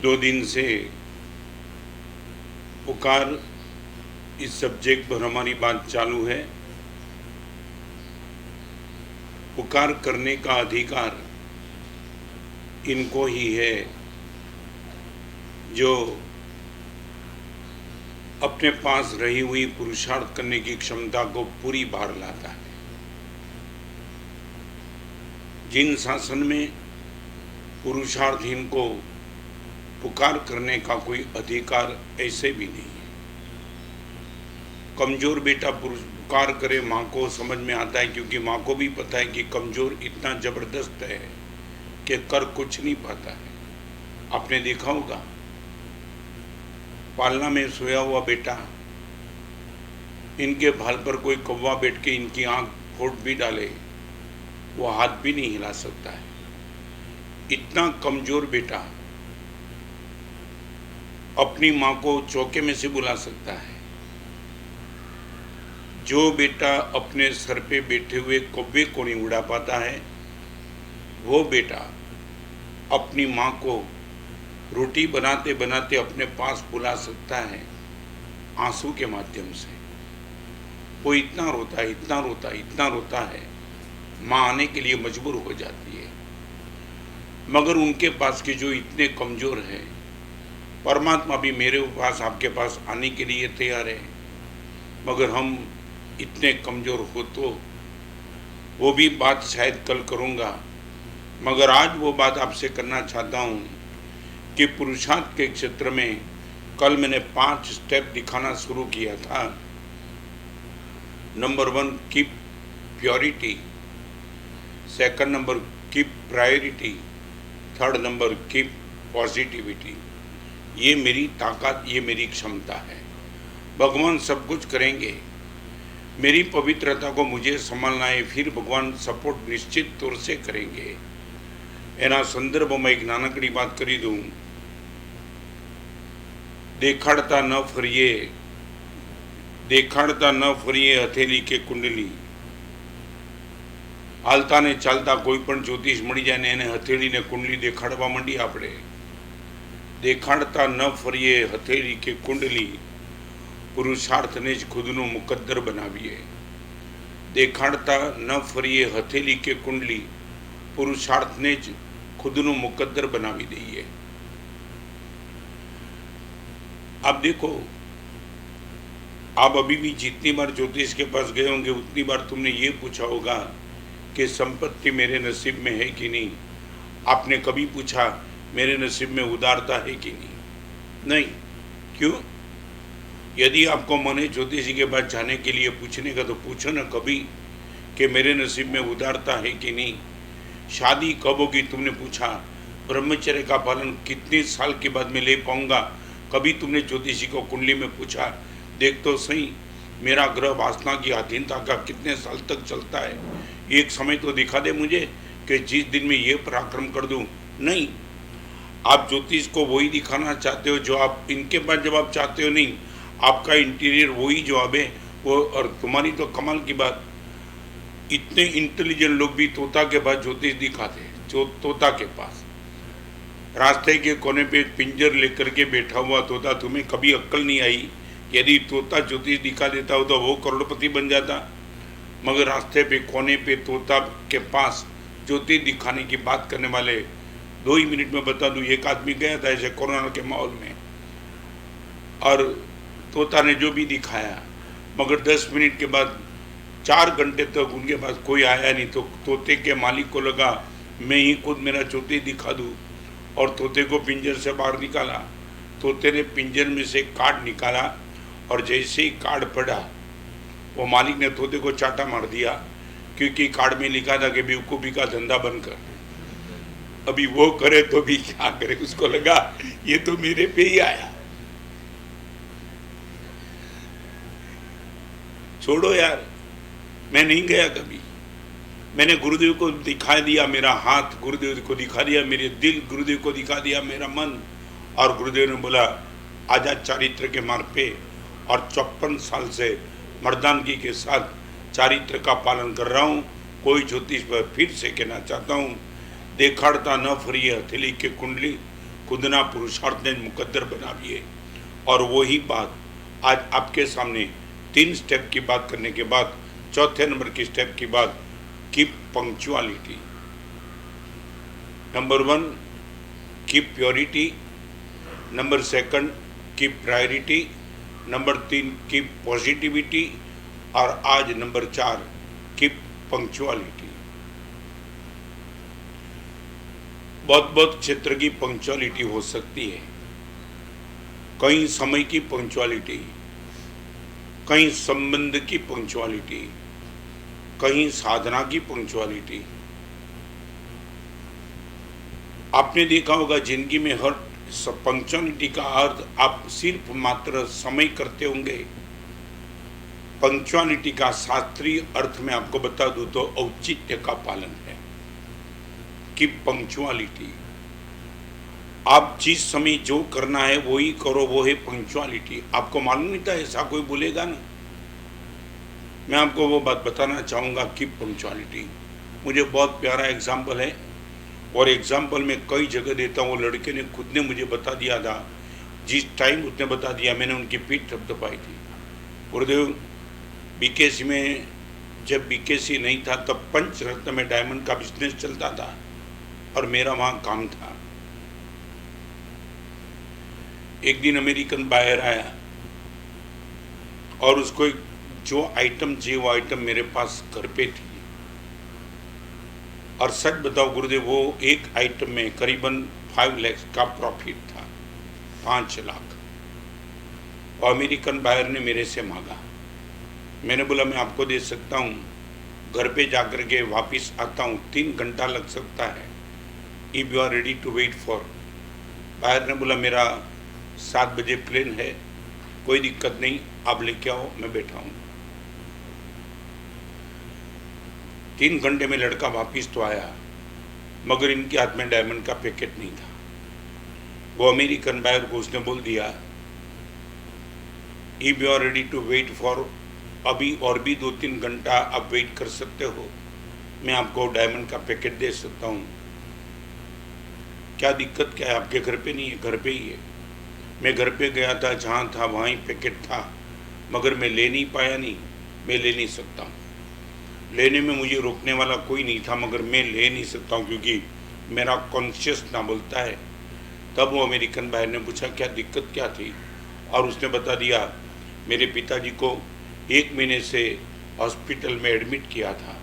2 दिन से पुकार इस सब्जेक्ट पर हमारी बात चालू है। पुकार करने का अधिकार इनको ही है जो अपने पास रही हुई पुरुषार्थ करने की क्षमता को पूरी बार लाता है। जिन शासन में पुरुषार्थहीन को पुकार करने का कोई अधिकार ऐसे भी नहीं है। कमजोर बेटा पुकार करे माँ को समझ में आता है, क्योंकि माँ को भी पता है कि कमजोर इतना जबरदस्त है कि कर कुछ नहीं पाता है। आपने देखा होगा पालना में सोया हुआ बेटा, इनके भाल पर कोई कौवा बैठ के इनकी आंख फोड़ भी डाले, वो हाथ भी नहीं हिला सकता है। इतना कमजोर बेटा अपनी माँ को चौके में से बुला सकता है। जो बेटा अपने सर पे बैठे हुए कौवे को नहीं उड़ा पाता है, वो बेटा अपनी माँ को रोटी बनाते बनाते अपने पास बुला सकता है आंसू के माध्यम से। वो इतना रोता है, इतना रोता है, इतना रोता है, माँ आने के लिए मजबूर हो जाती है। मगर उनके पास के जो इतने कमजोर है, परमात्मा भी मेरे पास आपके पास आने के लिए तैयार है, मगर हम इतने कमजोर हो। तो वो भी बात शायद कल करूँगा, मगर आज वो बात आपसे करना चाहता हूँ कि पुरुषार्थ के क्षेत्र में कल मैंने 5 स्टेप दिखाना शुरू किया था। Number 1 keep purity, second number keep priority, third number keep positivity. ये मेरी ताकत, ये मेरी क्षमता है। भगवान सब कुछ करेंगे, मेरी पवित्रता को मुझे संभालना है, फिर भगवान सपोर्ट निश्चित तौर से करेंगे। एना संदर्भ में एक नानकड़ी बात करी दूं। देखाड़ता न फरिए हथेली के कुंडली। हालता ने चालता कोई पण ज्योतिष मળી જાય ને એને हथेली ने कुंडली देखाड़वा मंडी आपणे। देखाड़ता न फरिए हथेली के कुंडली, पुरुषार्थ ने ज खुदनु मुकद्दर बनावीए। देखाड़ता न फरिए हथेली के कुंडली, पुरुषार्थ ने ज खुदनु मुकद्दर बनावी दईए। आप देखो, आप अभी भी जितनी बार ज्योतिष के पास गए होंगे उतनी बार तुमने ये पूछा होगा कि संपत्ति मेरे नसीब में है कि नहीं। आपने कभी पूछा मेरे नसीब में उदारता है कि नहीं? नहीं। क्यों? यदि आपको मन है ज्योतिषी के पास जाने के लिए पूछने का, तो पूछो ना कभी कि मेरे नसीब में उदारता है कि नहीं। शादी कब होगी तुमने पूछा। ब्रह्मचर्य का पालन कितने साल के बाद में ले पाऊंगा, कभी तुमने ज्योतिषी को कुंडली में पूछा। देख तो सही मेरा ग्रह वासना की अधीनता का कितने साल तक चलता है। एक समय तो दिखा दे मुझे कि जिस दिन में ये पराक्रम कर दूं। नहीं, आप ज्योतिष को वही दिखाना चाहते हो जो आप इनके पास जवाब चाहते हो। नहीं, आपका इंटीरियर वही जवाब है वो। और तुम्हारी तो कमाल की बात, इतने इंटेलिजेंट लोग भी तोता के पास ज्योतिष दिखाते हैं। जो तोता के पास रास्ते के कोने पे पिंजर लेकर के बैठा हुआ तोता, तुम्हें कभी अक्ल नहीं आई यदि तोता ज्योतिष दिखा देता हो तो वो करोड़पति बन जाता। मगर रास्ते पे कोने पे तोता के पास ज्योतिष दिखाने की बात करने वाले, 2 ही मिनट में बता दूं, एक आदमी गया था ऐसे कोरोना के माहौल में, और तोता ने जो भी दिखाया, मगर 10 मिनट के बाद 4 घंटे तक उनके पास कोई आया नहीं। तो तोते के मालिक को लगा मैं ही खुद मेरा ज्योतिष दिखा दूं, और तोते को पिंजर से बाहर निकाला। तोते ने पिंजर में से कार्ड निकाला, और जैसे ही कार्ड पड़ा वो मालिक ने तोते को चाटा मार दिया, क्योंकि कार्ड में लिखा था कि बेवकूफ़ी का धंधा बंद कर। अभी वो करे तो भी क्या करे, उसको लगा ये तो मेरे पे ही आया। छोड़ो यार, मैं नहीं गया कभी। मैंने गुरुदेव को दिखा दिया मेरा हाथ, गुरुदेव को दिखा दिया मेरे दिल, गुरुदेव को दिखा दिया मेरा मन, और गुरुदेव ने बोला आजा चारित्र के मार्ग पे। और 54 साल से मर्दानगी के साथ चारित्र का पालन कर रहा हूँ। कोई ज्योतिष पर फिर से कहना चाहता हूँ, देखाड़ता न फरिए हथेली के कुंडली, खुदना पुरुषार्थ ने मुकद्दर बनाविए। और वही बात आज आपके सामने 3 स्टेप की बात करने के बाद चौथे नंबर की स्टेप की बात, keep punctuality. Number 1 keep purity, number 2 keep priority, number 3 keep positivity, और आज नंबर 4 कीप पंक्चुअलिटी। बहुत बहुत क्षेत्र की पंक्चुअलिटी हो सकती है, कहीं समय की पंक्चुअलिटी, कहीं संबंध की पंक्चुअलिटी, कहीं साधना की पंक्चुअलिटी। आपने देखा होगा जिंदगी में हर पंक्चुअलिटी का अर्थ आप सिर्फ मात्र समय करते होंगे। पंक्चुअलिटी का शास्त्रीय अर्थ में आपको बता दूं तो औचित्य का पालन है कि पंक्चुअलिटी, आप जिस समय जो करना है वही करो, वो है पंक्चुअलिटी। आपको मालूम नहीं था, ऐसा कोई बोलेगा ना। मैं आपको वो बात बताना चाहूँगा कि पंक्चुअलिटी मुझे बहुत प्यारा एग्जाम्पल है, और एग्जाम्पल में कई जगह देता हूँ। वो लड़के ने खुद ने मुझे बता दिया था, जिस टाइम उसने बता दिया मैंने उनकी पीठ थपथपाई थी। गुरुदेव, बीकेसी में जब बीकेसी नहीं था तब पंचरत्न में डायमंड का बिजनेस चलता था और मेरा वहाँ काम था। एक दिन अमेरिकन बायर आया और उसको जो आइटम चाहिए वो आइटम मेरे पास घर पे थी। और सच बताओ गुरुदेव, वो एक आइटम में करीबन 5 लाख का प्रॉफिट था, 5 लाख। और अमेरिकन बायर ने मेरे से मांगा। मैंने बोला मैं आपको दे सकता हूँ, घर पे जाकर के वापस आता हूँ, 3 घंटा लग सकता है, if you are ready to wait for. Buyer ने बोला मेरा 7 बजे प्लेन है, कोई दिक्कत नहीं, आप लेके आओ, मैं बैठा हूँ। 3 घंटे में लड़का वापिस तो आया, मगर इनके हाथ में डायमंड का पैकेट नहीं था। वो अमेरिकन बायर को उसने बोल दिया, if you are ready to wait for, अभी और भी 2-3 घंटा आप वेट कर सकते हो, मैं आपको डायमंड का पैकेट दे सकता हूँ। क्या दिक्कत क्या है, आपके घर पे नहीं है? घर पे ही है। मैं घर पे गया था, जहाँ था वहाँ ही पैकेट था, मगर मैं ले नहीं पाया। नहीं, मैं ले नहीं सकता हूँ। लेने में मुझे रोकने वाला कोई नहीं था, मगर मैं ले नहीं सकता हूँ क्योंकि मेरा कॉन्शियस ना बोलता है। तब वो अमेरिकन भाई ने पूछा क्या दिक्कत क्या थी, और उसने बता दिया मेरे पिताजी को 1 महीने से हॉस्पिटल में एडमिट किया था।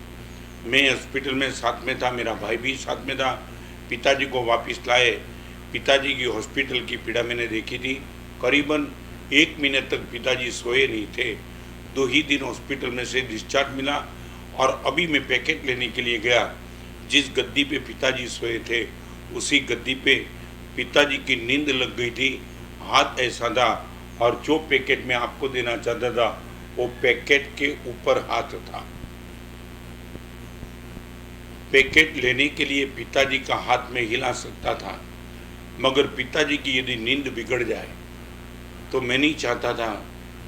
मैं हॉस्पिटल में साथ में था, मेरा भाई भी साथ में था। पिताजी को वापस लाए, पिताजी की हॉस्पिटल की पीड़ा मैंने देखी थी। करीबन 1 महीने तक पिताजी सोए नहीं थे। 2 ही दिन हॉस्पिटल में से डिस्चार्ज मिला, और अभी मैं पैकेट लेने के लिए गया। जिस गद्दी पे पिताजी सोए थे उसी गद्दी पे पिताजी की नींद लग गई थी। हाथ ऐसा था, और जो पैकेट मैं आपको देना चाहता था वो पैकेट के ऊपर हाथ था। पैकेट लेने के लिए पिताजी का हाथ में हिला सकता था, मगर पिताजी की यदि नींद बिगड़ जाए तो मैं नहीं चाहता था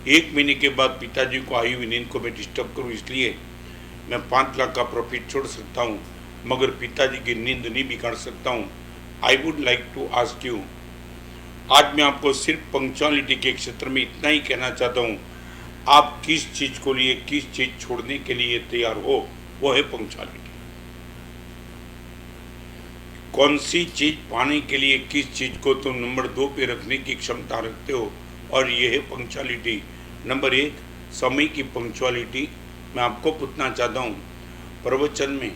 1 महीने के बाद पिताजी को आई हुई नींद को मैं डिस्टर्ब करूं। इसलिए मैं 5 लाख का प्रॉफिट छोड़ सकता हूं, मगर पिताजी की नींद नहीं बिगाड़ सकता हूं। I would like to ask you, आज मैं आपको सिर्फ पंक्चुअलिटी के क्षेत्र में इतना ही कहना चाहता हूं, आप किस चीज़ को लिए किस चीज़ छोड़ने के लिए तैयार हो, वो है पंक्चुअलिटी। कौन सी चीज़ पाने के लिए किस चीज़ को तुम नंबर 2 पे रखने की क्षमता रखते हो, और ये है पंक्चुअलिटी। नंबर 1 समय की पंक्चुअलिटी। मैं आपको पूछना चाहता हूँ, प्रवचन में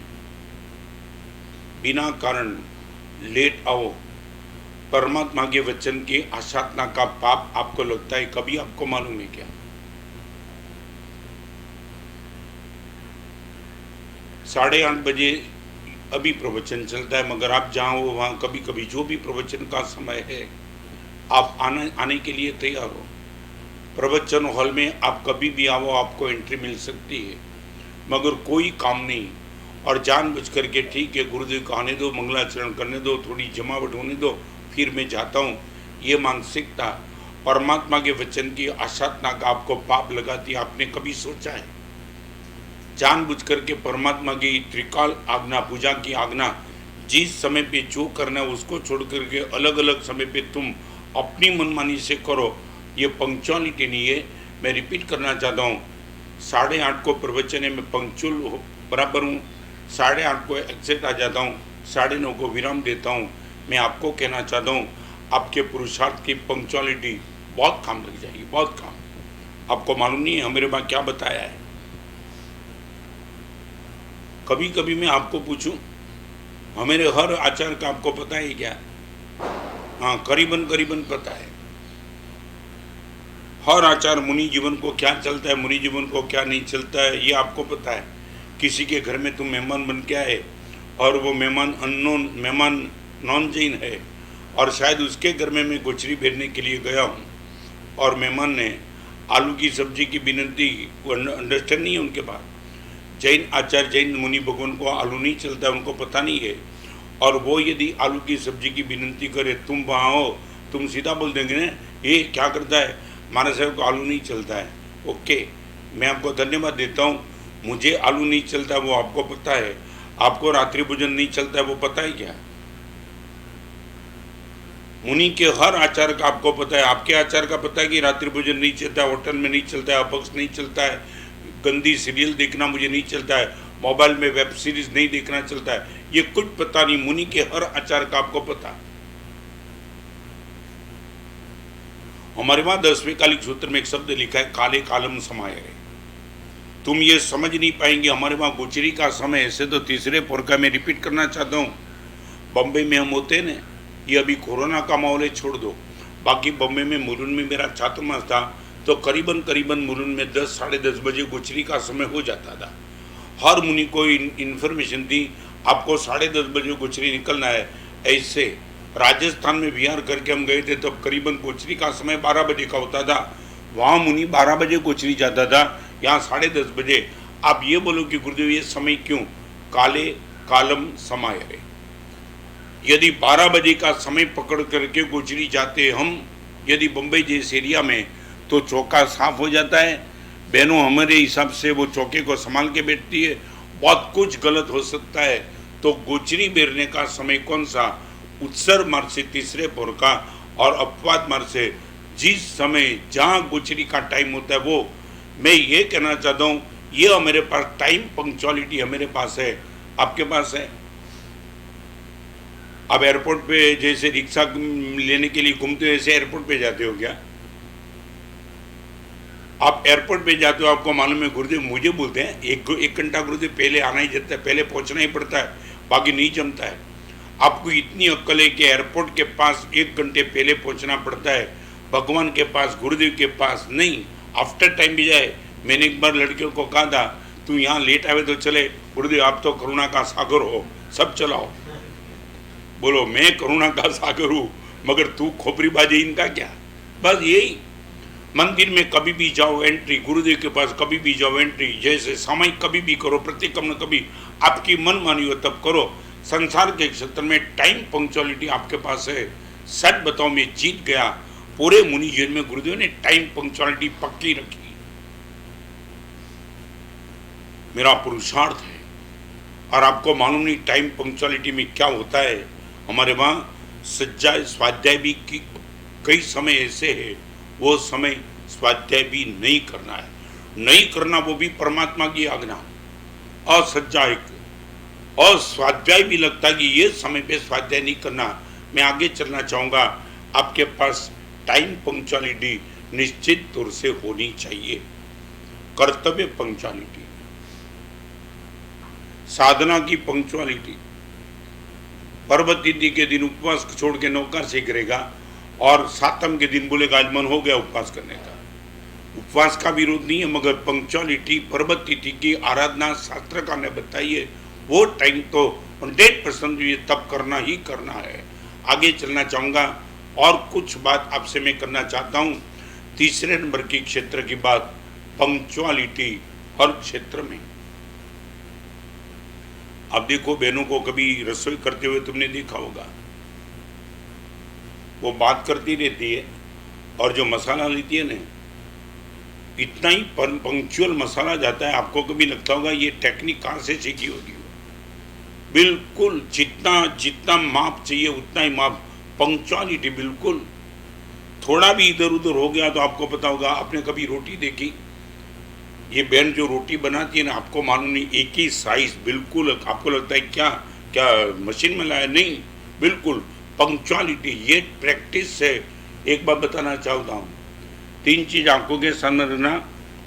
बिना कारण लेट आओ, परमात्मा के वचन की आशातना का पाप आपको लगता है? कभी आपको मालूम है क्या? 8:30 बजे अभी प्रवचन चलता है, मगर आप जहाँ हो वहाँ कभी कभी जो भी प्रवचन का समय है आप आने के लिए तैयार हो। प्रवचन हॉल में आप कभी भी आओ, आपको एंट्री मिल सकती है, मगर कोई काम नहीं, और जानबूझ करके ठीक है गुरुदेव को आने दो, मंगलाचरण करने दो, थोड़ी जमावट होने दो, फिर मैं जाता हूँ। ये मानसिकता परमात्मा के वचन की आशातना का आपको पाप लगाती है। आपने कभी सोचा है? जानबूझ करके परमात्मा की त्रिकाल आज्ञा, पूजा की आज्ञा जिस समय पे जो करना है उसको छोड़ करके अलग अलग समय पे तुम अपनी मनमानी से करो, ये पंक्चुअलिटी नहीं है। मैं रिपीट करना चाहता हूँ, 8:30 को प्रवचन है, मैं पंक्चुअल बराबर हूँ, 8:30 को एग्जिट आ जाता हूँ, 9:30 को विराम देता हूँ। मैं आपको कहना चाहता हूँ, आपके पुरुषार्थ की पंक्चुअलिटी बहुत काम लग जाएगी, बहुत काम। आपको मालूम नहीं है हमारे वहाँ क्या बताया है। कभी कभी मैं आपको पूछूं, हमारे हर आचार का आपको पता है क्या? हाँ, करीबन करीबन पता है। हर आचार मुनि जीवन को क्या चलता है, मुनि जीवन को क्या नहीं चलता है, ये आपको पता है। किसी के घर में तुम मेहमान बन के आए और वो मेहमान अननोन मेहमान नॉन जैन है, और शायद उसके घर में मैं गोचरी भेजने के लिए गया हूँ और मेहमान ने आलू की सब्जी की विनंती, वो अंडरस्टैंड नहीं है उनके पास। जैन आचार्य जैन मुनि भगवान को आलू नहीं चलता है, उनको पता नहीं है, और वो यदि आलू की सब्जी की विनंती करे, तुम वहाँ हो, तुम सीधा बोल देंगे ना, ये क्या करता है, हमारे साहब को आलू नहीं चलता है। ओके, मैं आपको धन्यवाद देता हूँ। मुझे आलू नहीं चलता है वो आपको पता है, आपको रात्रि भोजन नहीं चलता है वो पता है क्या? मुनि के हर आचार का आपको पता है। आपके आचार का पता है कि रात्रि भोजन नहीं चलता है, होटल में नहीं चलता है, अपक्ष नहीं चलता है, गंदी सीरियल देखना मुझे नहीं चलता है, मोबाइल में वेब सीरीज नहीं देखना चलता है, ये कुछ पता नहीं। मुनि के हर आचार का आपको पता। हमारे वहां 10वें कालिक सूत्र में एक शब्द लिखा है, काले कालम समाये। तुम ये समझ नहीं पाएंगे। हमारे वहां गोचरी का समय ऐसे तो तीसरे पोर का मैं रिपीट करना चाहता हूँ। बम्बई में हम होते ना, ये अभी कोरोना का माहौल है, छोड़ दो। बाकी बम्बई में मुरुन में मेरा छात्रवास था, तो करीबन करीबन मुरुन में 10 साढ़े 10 बजे गोचरी का समय हो जाता था। हर मुनि को इन्फॉर्मेशन दी, आपको 10:30 बजे गोचरी निकलना है। ऐसे राजस्थान में विहार करके हम गए थे, तब तो करीबन गोचरी का समय 12 बजे का होता था। वहाँ मुनि 12 बजे गोचरी जाता था, यहाँ 10:30 बजे। आप ये बोलो कि गुरुदेव ये समय क्यों? काले कालम समाये। यदि 12 बजे का समय पकड़ करके गोचरी जाते हम, यदि बम्बई जैसे एरिया में, तो चौका साफ हो जाता है। बहनों हमारे हिसाब से वो चौके को संभाल के बैठती है, बहुत कुछ गलत हो सकता है। तो गोचरी बेरने का समय कौन सा? उत्सर मार्ग से तीसरे पोर का, और अपवाद मार्ग से जिस समय जहाँ गोचरी का टाइम होता है वो। मैं ये कहना चाहता हूँ, ये हमारे पास टाइम पंक्चुअलिटी हमारे पास है, आपके पास है। अब एयरपोर्ट पे जैसे रिक्शा लेने के लिए घूमते हो, ऐसे एयरपोर्ट पे जाते हो क्या? आप एयरपोर्ट पे जाते हो, आपको मालूम है गुरुदेव मुझे बोलते हैं 1 घंटा गुरुदेव पहले आना ही जाता है, पहले पहुंचना ही पड़ता है, बाकी नहीं जमता है। आपको इतनी अक्ल है कि एयरपोर्ट के पास 1 घंटे पहले पहुंचना पड़ता है, भगवान के पास गुरुदेव के पास नहीं, आफ्टर टाइम भी जाए। मैंने एक बार लड़कियों को कहा था, तू यहाँ लेट आवे तो चले, गुरुदेव आप तो करुणा का सागर हो, सब चलाओ। बोलो मैं करुणा का सागर हूँ, मगर तू खोपरी बाजी इनका क्या? बस यही। मंदिर में कभी भी जाओ एंट्री, गुरुदेव के पास कभी भी जाओ एंट्री, जैसे सामयिक कभी भी करो, प्रतिक्रमण कभी आपकी मन मानी हो तब करो। संसार के क्षेत्र में टाइम पंक्चुअलिटी आपके पास है। सच बताओ, मैं जीत गया। पूरे मुनि जीवन में गुरुदेव ने टाइम पंक्चुअलिटी पक्की रखी, मेरा पुरुषार्थ है। और आपको मालूम नहीं टाइम पंक्चुअलिटी में क्या होता है। हमारे वहाँ सज्जा स्वाध्याय भी की कई समय ऐसे है, वो समय स्वाध्याय भी नहीं करना है, नहीं करना, वो भी परमात्मा की आज्ञा। और सज्जा एक और स्वाध्याय भी लगता है कि ये समय पे स्वाध्याय नहीं करना। मैं आगे चलना चाहूँगा। आपके पास टाइम पंक्चुअलिटी निश्चित तौर से होनी चाहिए। कर्तव्य पंक्चुअलिटी, साधना की पंक्चुअलिटी। पर्वत तिथि के दिन उपवास छोड़ के नौका से गिरेगा, और सातम के दिन बोलेगा आज मन हो गया उपवास करने का। उपवास का विरोध नहीं है, मगर पंक्चुअलिटी पर्वत तिथि की आराधना शास्त्र ने बताई है, वो टाइम तो 100% ये तब करना ही करना है। आगे चलना चाहूँगा और कुछ बात आपसे मैं करना चाहता हूँ। तीसरे नंबर की क्षेत्र की बात, पंक्चुअलिटी हर क्षेत्र में। अब देखो, बहनों को कभी रसोई करते हुए तुमने देखा होगा, वो बात करती रहती है और जो मसाला लेती है ना, इतना ही पंक्चुअल मसाला जाता है। आपको कभी लगता होगा ये टेक्निक कहाँ से सीखी होगी? बिल्कुल जितना जितना माप चाहिए उतना ही माप, पंक्चुअलिटी बिल्कुल। थोड़ा भी इधर उधर हो गया तो आपको पता होगा। आपने कभी रोटी देखी, ये बहन जो रोटी बनाती है ना, आपको मालूम नहीं, एक ही साइज बिल्कुल, आपको लगता है क्या क्या मशीन में लाया, नहीं, बिल्कुल पंक्चुअलिटी। ये प्रैक्टिस से एक बात बताना चाहता हूँ, तीन चीज आंखों के सामने रखना।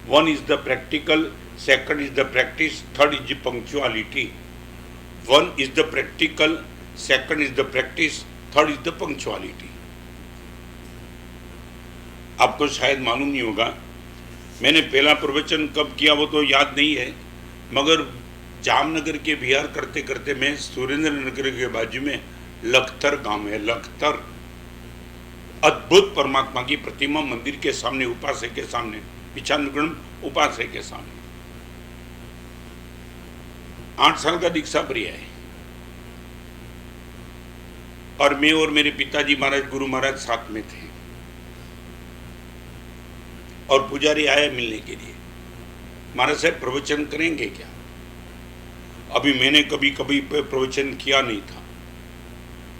One is the practical, second is the practice, third is the punctuality. One is the practical, second is the practice, third is the punctuality. आपको शायद मालूम नहीं होगा, मैंने पहला प्रवचन कब किया वो तो याद नहीं है, मगर जामनगर के बिहार करते करते मैं सुरेंद्र नगर के बाजू में लखतर गांव है, लखतर, अद्भुत परमात्मा की प्रतिमा मंदिर के सामने, उपासक के सामने, पिछानुगुण उपासक के सामने 8 साल का दीक्षा प्रिया है। और मैं और मेरे पिताजी महाराज, गुरु महाराज साथ में थे, और पुजारी आया मिलने के लिए, महाराज साहब प्रवचन करेंगे क्या? अभी मैंने कभी कभी प्रवचन किया नहीं था,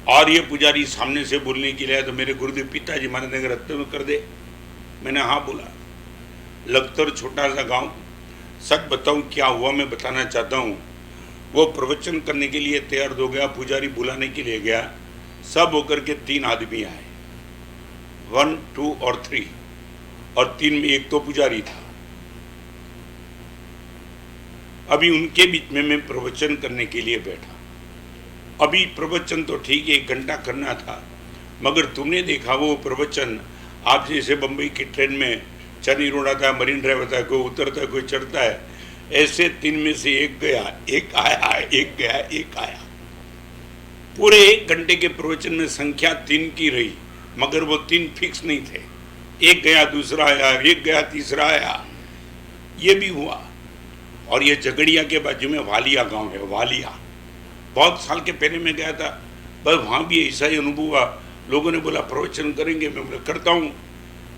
और ये पुजारी सामने से बोलने के लिए आया, तो मेरे गुरुदेव पिताजी महाराज ने रत्न कर दे। मैंने हाँ बोला। लखतर छोटा सा गांव, सच बताऊं क्या हुआ मैं बताना चाहता हूं। वो प्रवचन करने के लिए तैयार हो गया, पुजारी बुलाने के लिए गया, सब होकर के 3 आदमी आए, 1, 2 और 3, और 3 में एक तो पुजारी था। अभी उनके बीच में मैं प्रवचन करने के लिए बैठा। अभी प्रवचन तो ठीक है, 1 घंटा करना था, मगर तुमने देखा वो प्रवचन, आप जैसे बंबई की ट्रेन में चनी रोड आता है, मरीन ड्राइव आता है, कोई उतरता है कोई चढ़ता है, ऐसे 3 में से एक गया, एक आया, एक गया, एक आया। पूरे 1 घंटे के प्रवचन में संख्या 3 की रही, मगर वो 3 फिक्स नहीं थे। एक गया, दूसरा आया, एक गया, तीसरा आया, ये भी हुआ। और ये झगड़िया के बाजू में वालिया गांव है, वालिया। बहुत साल के पहले मैं गया था, बस वहाँ भी ऐसा ही अनुभव हुआ। लोगों ने बोला प्रवचन करेंगे, मैं बोला करता हूँ।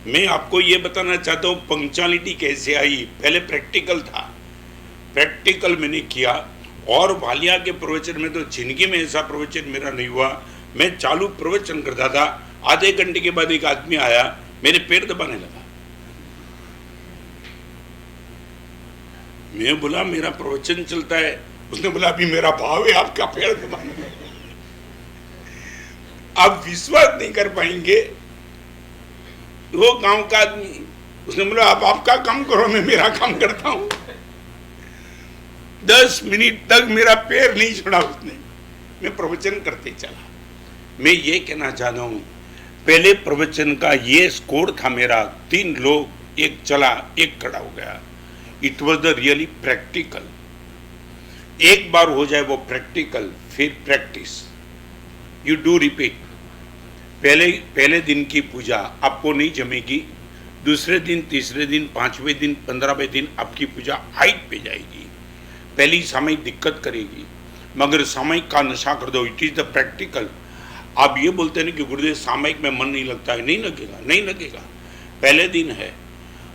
मैं आपको ये बताना चाहता हूँ पंक्चुअलिटी कैसे आई। पहले प्रैक्टिकल था, प्रैक्टिकल मैंने किया, और वालिया के प्रवचन में तो जिंदगी में ऐसा प्रवचन मेरा नहीं हुआ। मैं चालू प्रवचन करता था, आधे घंटे के बाद एक आदमी आया, मेरे पैर दबाने लगा। मैं बोला मेरा प्रवचन चलता है। उसने बोला अभी मेरा भाव है आपका पैर दबाने। आप विश्वास नहीं कर पाएंगे, वो गांव का आदमी, उसने बोला आप आपका काम करो, मैं मेरा काम करता हूं। 10 मिनट तक मेरा पैर नहीं छोड़ा उसने, मैं प्रवचन करते चला। मैं ये कहना चाहता हूं, पहले प्रवचन का ये स्कोर था मेरा, 3 लोग, एक चला, एक खड़ा हो गया। It was the really practical. एक बार हो जाए वो प्रैक्टिकल, फिर प्रैक्टिस, यू डू रिपीट। पहले दिन की पूजा आपको नहीं जमेगी, दूसरे दिन, तीसरे दिन, 5वें दिन, 15वें दिन आपकी पूजा हाइट पे जाएगी। पहली सामयिक दिक्कत करेगी, मगर सामयिक का नशा कर दो, इट इज द प्रैक्टिकल। आप ये बोलते हैं कि गुरुदेव सामयिक में मन नहीं लगता है, नहीं लगेगा, नहीं लगेगा। पहले दिन है,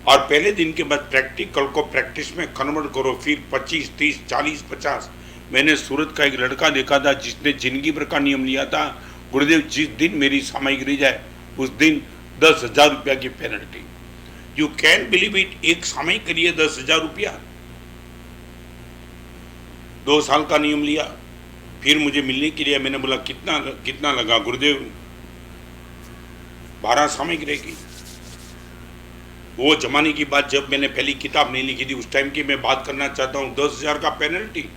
और पहले दिन के बाद प्रैक्टिकल को प्रैक्टिस में कन्वर्ट करो, फिर 25, 30, 40, 50। मैंने सूरत का एक लड़का देखा था जिसने जिंदगी भर का नियम लिया था, गुरुदेव जिस दिन मेरी सामयिक रह जाए उस दिन 10,000 रुपया की penalty. You can believe it, एक सामयिक के लिए 10,000 रुपया। 2 साल का नियम लिया, फिर मुझे मिलने के लिए मैंने बोला कितना लगा? गुरुदेव 12 सामयिक रहेगी। वो जमाने की बात, जब मैंने पहली किताब नहीं लिखी थी, उस टाइम की मैं बात करना चाहता हूँ। 10,000 का पेनल्टी।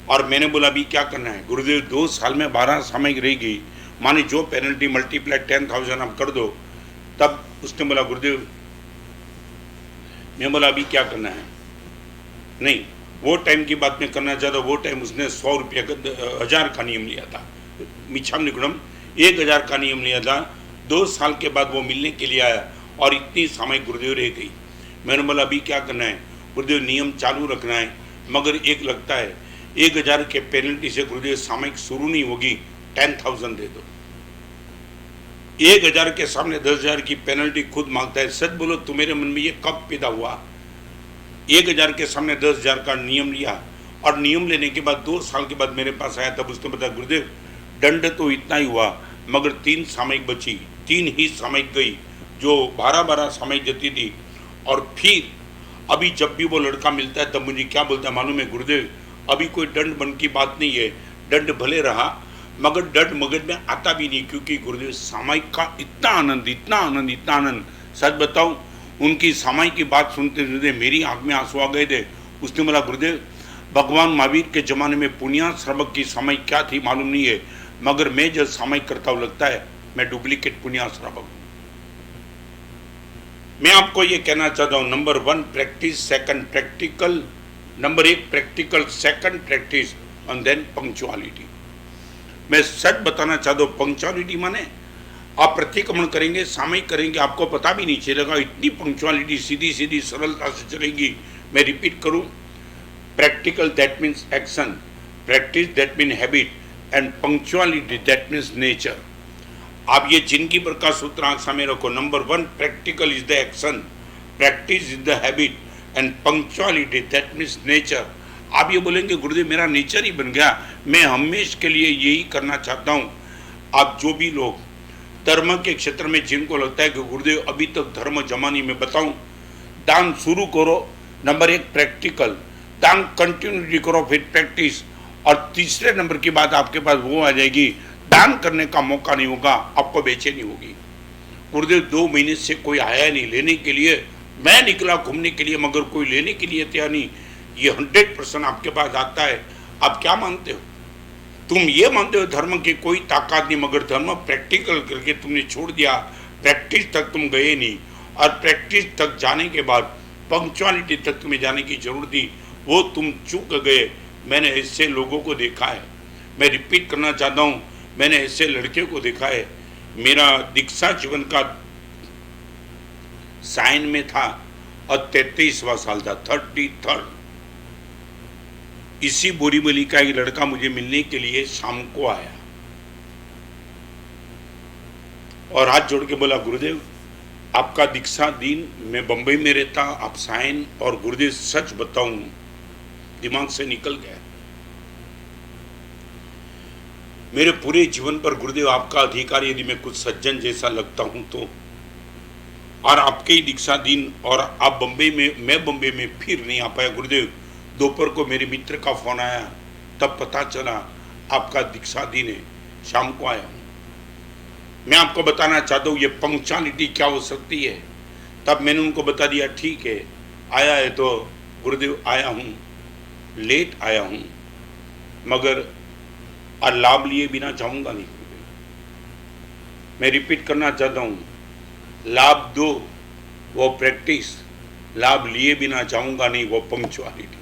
और मैंने बोला अभी क्या करना है? गुरुदेव 2 साल में 12 सामयिक रहेगी, माने जो पेनल्टी मल्टीप्लाई 10,000 आप कर दो। तब उसने बोला गुरुदेव, मैं बोला अभी क्या करना है? नहीं, वो टाइम की बात मैं करना चाहता। वो टाइम उसने 100 रुपये का 1000 का नियम लिया था, मिच्छाम निगुणम 1000 का नियम लिया था। 2 साल के बाद वो मिलने के लिए आया और इतनी सामयिक गुरुदेव रह गई। मैंने बोला अभी क्या करना है? गुरुदेव नियम चालू रखना है, मगर एक लगता है 1000 के पेनल्टी से गुरुदेव सामयिक शुरू नहीं होगी, 10,000 दे दो। 1000 के सामने 10,000 की पेनल्टी खुद मांगता है। सच बोलो, तुम्हारे मन में ये कब पैदा हुआ? 1000 के सामने 10,000 का नियम लिया और नियम लेने के बाद 2 साल के बाद मेरे पास आया, तब उसने बताया गुरुदेव दंड तो इतना ही हुआ, मगर 3 सामयिक बची, 3 ही सामयिक गई जो 12-12 सामयिक जती थी। और फिर अभी जब भी वो लड़का मिलता है तब मुझे क्या बोलता है मालूम है गुरुदेव, अभी कोई दंड बन की बात नहीं है, दंड भले रहा मगर दंड मगज में आता भी नहीं, क्योंकि गुरुदेव सामयिक का इतना आनंद, इतना आनंद, इतना आनंद। सच बताऊं, उनकी सामयिक की बात सुनते सुनते मेरी आंख में आंसू आ गए थे। उसने बोला गुरुदेव भगवान महावीर के जमाने में पुण्या श्रावक की सामयिक क्या थी मालूम नहीं है, मगर मैं जब सामयिक करता हूं लगता है मैं डुप्लीकेट पुण्या श्रावक हूं। मैं आपको ये कहना चाहता हूं, number 1 practice, second practical, number 1 practical, second practice and then punctuality. मैं सच बताना चाहता हूं, पंक्चुअलिटी माने आप प्रतिक्रमण करेंगे, सामयिक करेंगे, आपको पता भी नहीं चलेगा, इतनी पंक्चुअलिटी सीधी सीधी सरलता से चलेगी। मैं रिपीट करूं, practical that means action, practice that mean habit and punctuality that means nature. आप ये जिंदगी भर का सूत्र आंख सामने रखो। Number 1 practical is the action, practice is the habit and punctuality that means nature. आप ये बोलेंगे गुरुदेव मेरा नेचर ही बन गया, मैं हमेशा के लिए यही करना चाहता हूँ। आप जो भी लोग धर्म के क्षेत्र में जिनको लगता है कि गुरुदेव अभी तक धर्म जमानी में बताऊं, दान शुरू करो। नंबर 1 प्रैक्टिकल, दान कंटिन्यूटी करो, फिर प्रैक्टिस, और तीसरे नंबर की बात आपके पास वो आ जाएगी, दान करने का मौका नहीं होगा, आपको बेचैनी होगी। गुरुदेव 2 महीने से कोई आया नहीं लेने के लिए, मैं निकला घूमने के लिए मगर कोई लेने के लिए तैयार नहीं। ये 100% आपके पास आता है। आप क्या मानते हो? तुम ये मानते हो धर्म की कोई ताकत नहीं, मगर धर्म प्रैक्टिकल करके तुमने छोड़ दिया, प्रैक्टिस तक तुम गए नहीं, और प्रैक्टिस तक जाने के बाद पंक्चुअलिटी तक तुम्हें जाने की जरूरत थी, वो तुम चूक गए। मैंने ऐसे लोगों को देखा है, मैं रिपीट करना चाहता हूँ, मैंने ऐसे लड़के को देखा है। मेरा दीक्षा जीवन का साइन में था और 33वां साल था, 33rd। इसी बोरीवली का एक लड़का मुझे मिलने के लिए शाम को आया और हाथ जोड़ के बोला गुरुदेव आपका दीक्षा दिन, मैं बंबई में रहता, आप साइन, और गुरुदेव सच बताऊं दिमाग से निकल गया। मेरे पूरे जीवन पर गुरुदेव आपका अधिकार, यदि मैं कुछ सज्जन जैसा लगता हूं तो, और आपके ही दीक्षा दिन, और आप बंबई में, मैं बंबई में फिर नहीं आ पाया गुरुदेव। दोपहर को मेरे मित्र का फोन आया, तब पता चला आपका दीक्षा दिन है, शाम को आया हूं। मैं आपको बताना चाहता हूं ये पंक्चुअलिटी क्या हो सकती है। तब मैंने उनको बता दिया ठीक है, आया है तो गुरुदेव आया हूं, लेट आया हूं, मगर और लाभ लिए बिना जाऊंगा नहीं। मैं रिपीट करना चाहता हूं, लाभ दो वो प्रैक्टिस, लाभ लिए बिना जाऊंगा नहीं वो पंक्चुअलिटी।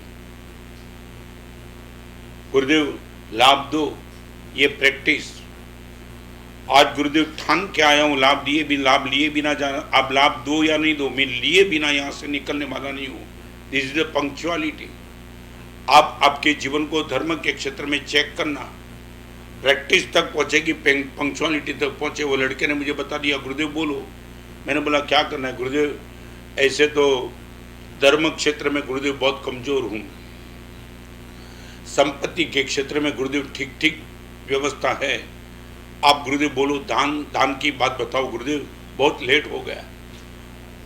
गुरुदेव लाभ दो ये प्रैक्टिस। आज गुरुदेव ठान के आया हूं, लाभ लिए बिना जाना। आप लाभ दो या नहीं दो, मैं लिए बिना यहां से निकलने वाला नहीं हूं। This is the punctuality. आप आपके जीवन को धर्म के क्षेत्र में चेक करना, प्रैक्टिस तक पहुंचेगी, पंक्चुअलिटी तक पहुंचे। वो लड़के ने मुझे बता दिया गुरुदेव बोलो। मैंने बोला क्या करना है गुरुदेव? ऐसे तो धर्म क्षेत्र में गुरुदेव बहुत कमजोर हूं, संपत्ति के क्षेत्र में गुरुदेव ठीक ठीक व्यवस्था है। आप गुरुदेव बोलो, दान की बात बताओ गुरुदेव, बहुत लेट हो गया।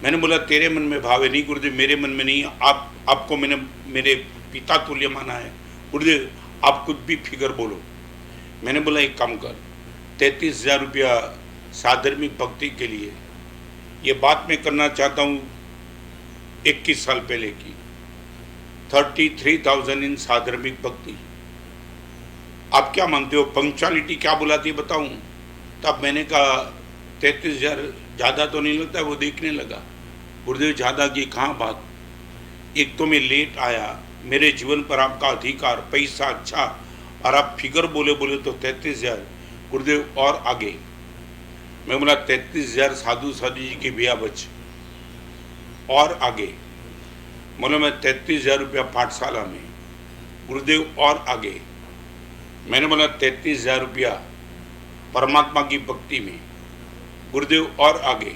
मैंने बोला तेरे मन में भाव है। नहीं गुरुदेव मेरे मन में नहीं, आपको मैंने मेरे पिता तुल्य माना है। गुरुदेव आप कुछ भी फिगर बोलो। मैंने बोला एक काम कर, 33,000 रुपया साधर्मिक भक्ति के लिए, ये बात मैं करना चाहता हूँ 21 साल पहले की, 33,000 इन साधर्मिक भक्ति। आप क्या मानते हो पंक्चुअलिटी क्या बुलाती है बताऊं? तब मैंने कहा 33,000 ज़्यादा तो नहीं लगता है। वो देखने लगा, गुरुदेव ज़्यादा की कहाँ बात, एक तो मैं लेट आया, मेरे जीवन पर आपका अधिकार, पैसा अच्छा, और आप फिगर बोले तो 33,000। गुरुदेव और आगे? मैं बोला 33,000 साधु जी की बिया बच, और आगे? बोला मैं 33,000 रुपया पाठशाला में। गुरुदेव और आगे? मैंने बोला 33,000 रुपया परमात्मा की भक्ति में। गुरुदेव और आगे?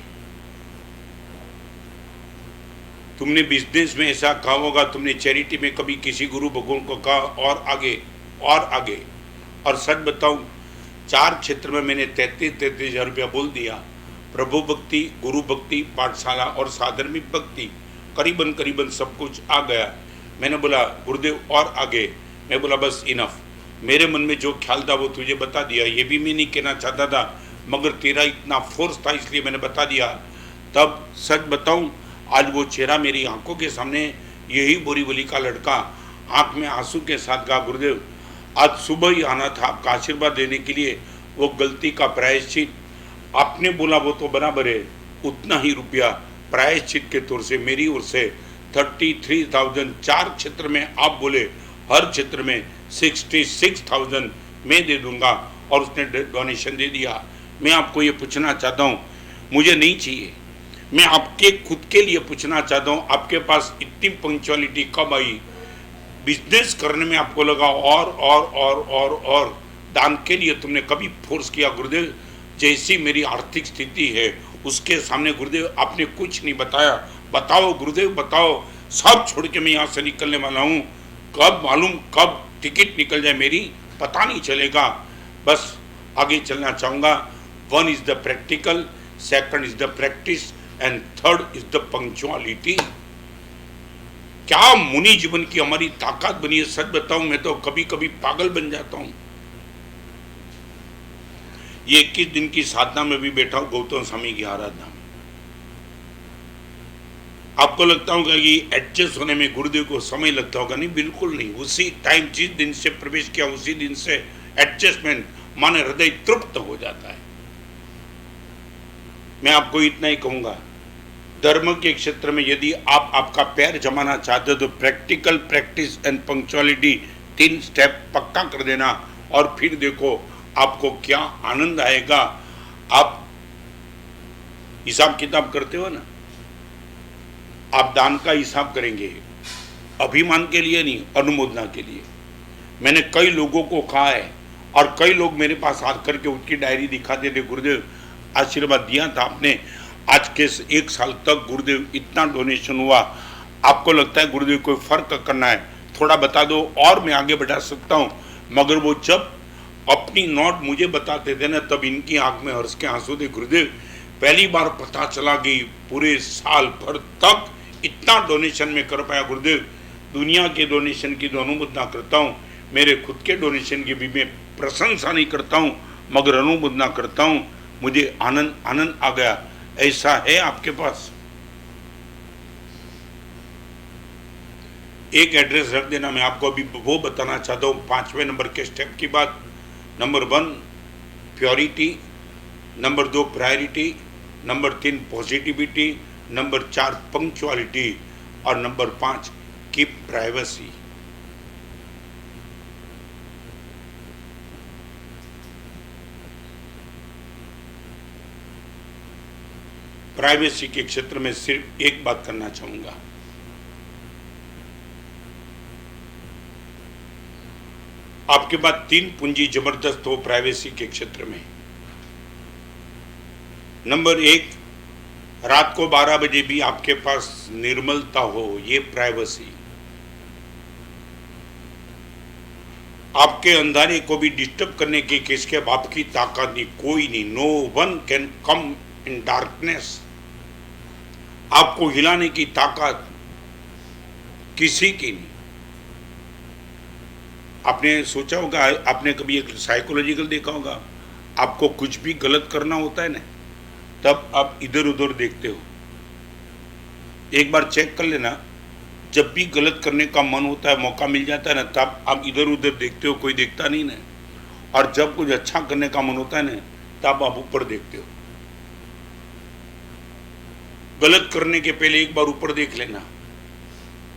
तुमने बिजनेस में ऐसा कहा होगा, तुमने चैरिटी में कभी किसी गुरु भगवान को कहा और आगे और आगे। और सच बताऊं, 4 क्षेत्र में मैंने 33 हज़ार रुपया बोल दिया। प्रभु भक्ति, गुरु भक्ति, पाठशाला और साधर्मिक भक्ति, करीबन सब कुछ आ गया। मैंने बोला गुरुदेव और आगे। मैं बोला बस इनफ। मेरे मन में जो ख्याल था वो तुझे बता दिया। ये भी मैं नहीं कहना चाहता था, मगर तेरा इतना फोर्स था इसलिए मैंने बता दिया। तब सच बताऊं, आज वो चेहरा मेरी आंखों के सामने, यही बोरीवली का लड़का आंख में आंसू के साथ कहा गुरुदेव आज सुबह ही आना था आपका आशीर्वाद देने के लिए, वो गलती का प्रायश्चित आपने बोला वो तो बराबर है, उतना ही रुपया प्रायश्चित के तौर से मेरी ओर से 33,000 4 क्षेत्र में आप बोले, हर क्षेत्र में 66,000 मैं दे दूंगा। और उसने डोनेशन दे दिया। मैं आपको ये पूछना चाहता हूँ, मुझे नहीं चाहिए, मैं आपके खुद के लिए पूछना चाहता हूँ, आपके पास इतनी पंक्चुअलिटी कब आई? बिजनेस करने में आपको लगा और दान के लिए तुमने कभी फोर्स किया गुरुदेव? जैसी मेरी आर्थिक स्थिति है उसके सामने गुरुदेव आपने कुछ नहीं बताया। बताओ गुरुदेव बताओ, सब छोड़ के मैं यहाँ से निकलने वाला हूँ। कब मालूम कब टिकट निकल जाए मेरी, पता नहीं चलेगा। बस आगे चलना चाहूँगा। 1 is the practical, 2 is the practice and 3 is the punctuality. क्या मुनि जीवन की हमारी ताकत बनी है। सच बताऊं, मैं तो कभी कभी पागल बन जाता हूं। ये 21 दिन की साधना में भी बैठा हूं, गौतम स्वामी की आराधना में। आपको लगता होगा कि एडजस्ट होने में गुरुदेव को समय लगता होगा, नहीं, बिल्कुल नहीं। उसी टाइम जिस दिन से प्रवेश किया उसी दिन से एडजस्टमेंट, माने हृदय तृप्त हो जाता है। मैं आपको इतना ही कहूंगा, धर्म के क्षेत्र में यदि आप आपका पैर जमाना चाहते हो तो practical, practice and punctuality 3 step पक्का कर देना, और फिर देखो आपको क्या आनंद आएगा। आप हिसाब किताब करते हो ना, आप दान का हिसाब करेंगे, अभिमान के लिए नहीं, अनुमोदना के लिए। मैंने कई लोगों को कहा है, और कई लोग मेरे पास आकर के उसकी डायरी दिखाते थे, गुरुदेव आशीर्वाद दिया था आपने, आज के 1 साल तक गुरुदेव इतना डोनेशन हुआ, आपको लगता है गुरुदेव कोई फर्क करना है, थोड़ा बता दो और मैं आगे बढ़ा सकता हूँ। मगर वो जब अपनी नोट मुझे बताते थे ना, तब इनकी आंख में हर्ष के आंसू थे। गुरुदेव पहली बार पता चला कि पूरे साल भर तक इतना डोनेशन में कर पाया। गुरुदेव दुनिया के डोनेशन की तो अनुमोदना करता हूँ, मेरे खुद के डोनेशन की भी मैं प्रशंसा नहीं करता हूँ, मगर अनुमोदना करता हूँ। मुझे आनंद आ गया। ऐसा है आपके पास? एक एड्रेस रख देना। मैं आपको अभी वो बताना चाहता हूँ 5वें नंबर के स्टेप की बात। Number 1 purity, number 2 priority, number 3 positivity, number 4 punctuality, और नंबर 5 कीप प्राइवेसी। प्राइवेसी के क्षेत्र में सिर्फ एक बात करना चाहूंगा, आपके पास 3 पूंजी जबरदस्त हो प्राइवेसी के क्षेत्र में। नंबर 1, रात को 12 बजे भी आपके पास निर्मलता हो, ये प्राइवेसी। आपके अंधारे को भी डिस्टर्ब करने की किसके बाप की ताकत नहीं, कोई नहीं। No one can come in darkness. आपको हिलाने की ताकत किसी की नहीं। आपने सोचा होगा, आपने कभी एक साइकोलॉजिकल देखा होगा, आपको कुछ भी गलत करना होता है ना, तब आप इधर उधर देखते हो। एक बार चेक कर लेना, जब भी गलत करने का मन होता है, मौका मिल जाता है ना, तब आप इधर उधर देखते हो, कोई देखता नहीं ना। और जब कुछ अच्छा करने का मन होता है ना, तब आप ऊपर देखते हो। गलत करने के पहले एक बार ऊपर देख लेना,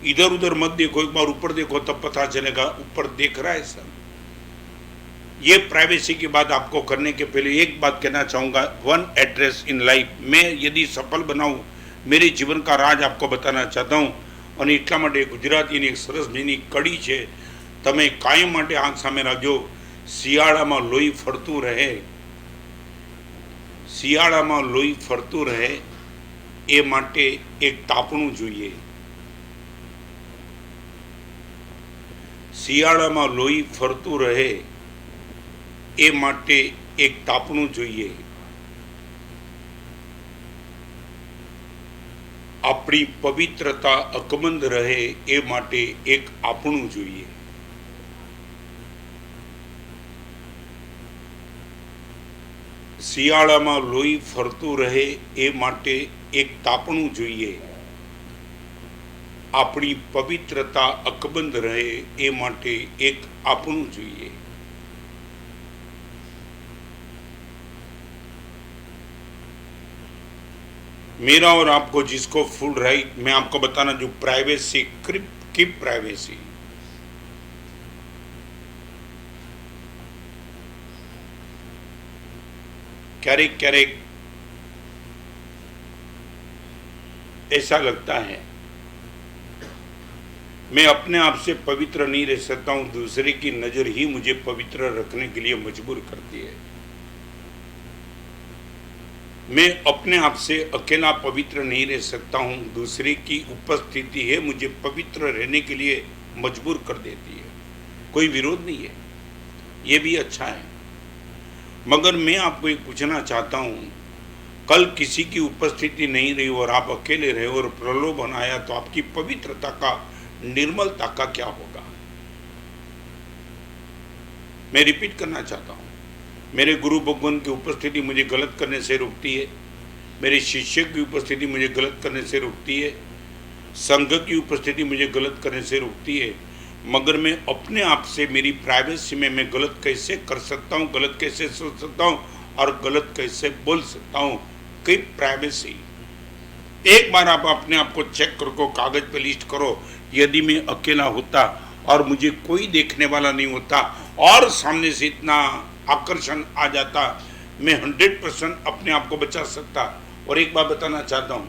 इधर उधर मत देखो, एक बार ऊपर देखो, तब पता चलेगा ऊपर देख रहा है सब। ये प्राइवेसी की बात आपको करने के पहले एक बात कहना चाहूँगा, 1 एड्रेस इन लाइफ। मैं यदि सफल बनाऊँ, मेरे जीवन का राज आपको बताना चाहता हूँ। અને એટલા માટે ગુજરાતીની એક સરસ મજાની કડી છે, તમે કાયમ માટે આંખ સામે રાખજો। શિયાળામાં લોહી ફરતું રહે, શિયાળામાં લોહી ફરતું રહે એ માટે એક તાપણું જોઈએ। શિયાળામાં લોહી ફરતું રહે એ માટે એક તાપણું જોઈએ. આપણી પવિત્રતા અકબંધ રહે એ માટે એક આપણું જોઈએ. શિયાળામાં લોહી ફરતું રહે એ માટે એક તાપણું જોઈએ. આપણી પવિત્રતા અકબંધ રહે એ માટે એક આપણું જોઈએ. मेरा और आपको जिसको फुल राइट, मैं आपको बताना जो प्राइवेसी, कीप प्राइवेसी. क्यारेक क्यारेक ऐसा लगता है मैं अपने आप से पवित्र नहीं रह सकता हूं, दूसरे की नजर ही मुझे पवित्र रखने के लिए मजबूर करती है. मैं अपने आप से अकेला पवित्र नहीं रह सकता हूं, दूसरे की उपस्थिति है मुझे पवित्र रहने के लिए मजबूर कर देती है. कोई विरोध नहीं है, ये भी अच्छा है. मगर मैं आपको एक पूछना चाहता हूं, कल किसी की उपस्थिति नहीं रही और आप अकेले रहे और प्रलोभन आया तो आपकी पवित्रता का, निर्मलता का क्या होगा? मैं रिपीट करना चाहता हूं, मेरे गुरु भगवान की उपस्थिति मुझे गलत करने से रोकती है, मेरे शिष्य की उपस्थिति मुझे गलत करने से रोकती है, संघ की उपस्थिति मुझे गलत करने से रोकती है. मगर मैं अपने आप से, मेरी प्राइवेसी में मैं गलत कैसे कर सकता हूँ, गलत कैसे सोच सकता हूँ और गलत कैसे बोल सकता हूँ. कई प्राइवेसी. एक बार आप अपने आप को चेक करो, कागज पे लिस्ट करो. यदि मैं अकेला होता और मुझे कोई देखने वाला नहीं होता और सामने से इतना आकर्षण आ जाता, मैं 100% अपने आप को बचा सकता. और एक बात बताना चाहता हूँ,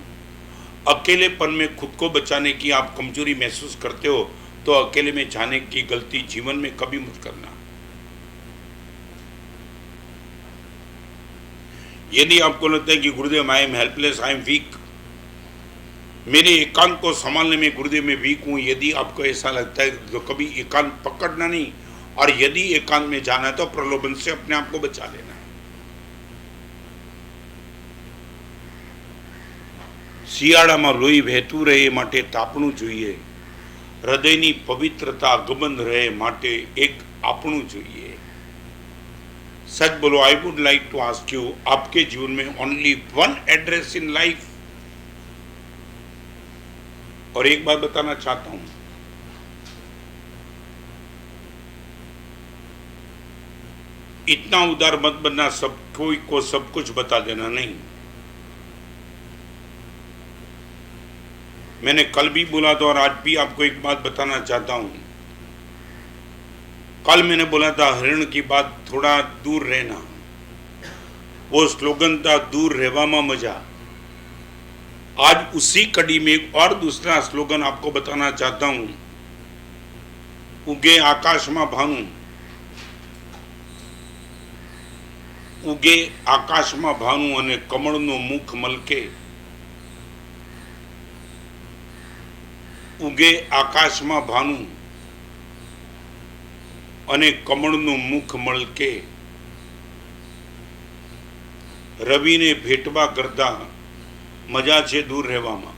अकेलेपन में खुद को बचाने की आप कमजोरी महसूस करते हो तो अकेले में जाने की गलती जीवन में कभी मत करना. यदि आपको लगता है कि गुरुदेव I am helpless, I am weak, मेरे एकांत को संभालने में गुरुदेव में वीक हूं, यदि आपको ऐसा लगता है तो कभी एकांत पकड़ना नहीं, और यदि एकांत में जाना है तो प्रलोभन से अपने आप को बचा लेना है. શિયાળામાં લોહી વહેતું રહે માટે તાપણું જોઈએ. હૃદયની પવિત્રતા અકબંધ રહે માટે એક આપણું જોઈએ. सच बोलो, I would like to ask you, आपके जीवन में only one address in life. और एक बात बताना चाहता हूं, इतना उदार मत बनना सब कोई को सब कुछ बता देना नहीं. मैंने कल भी बोला था और आज भी आपको एक बात बताना चाहता हूं. कल मैंने बोला था हरिण की बात थोड़ा दूर रहना, वो स्लोगन था दूर रहवामा मजा. आज उसी कड़ी में एक और दूसरा स्लोगन आपको बताना चाहता हूं. उगे आकाश में भानु, उगे आकाश में भानु अने कमळनु मुख मलके. उगे आकाश में भानु अने कमळनु मुख मलके. रवि ने भेटवा करता मजा छे दूर रहवामां.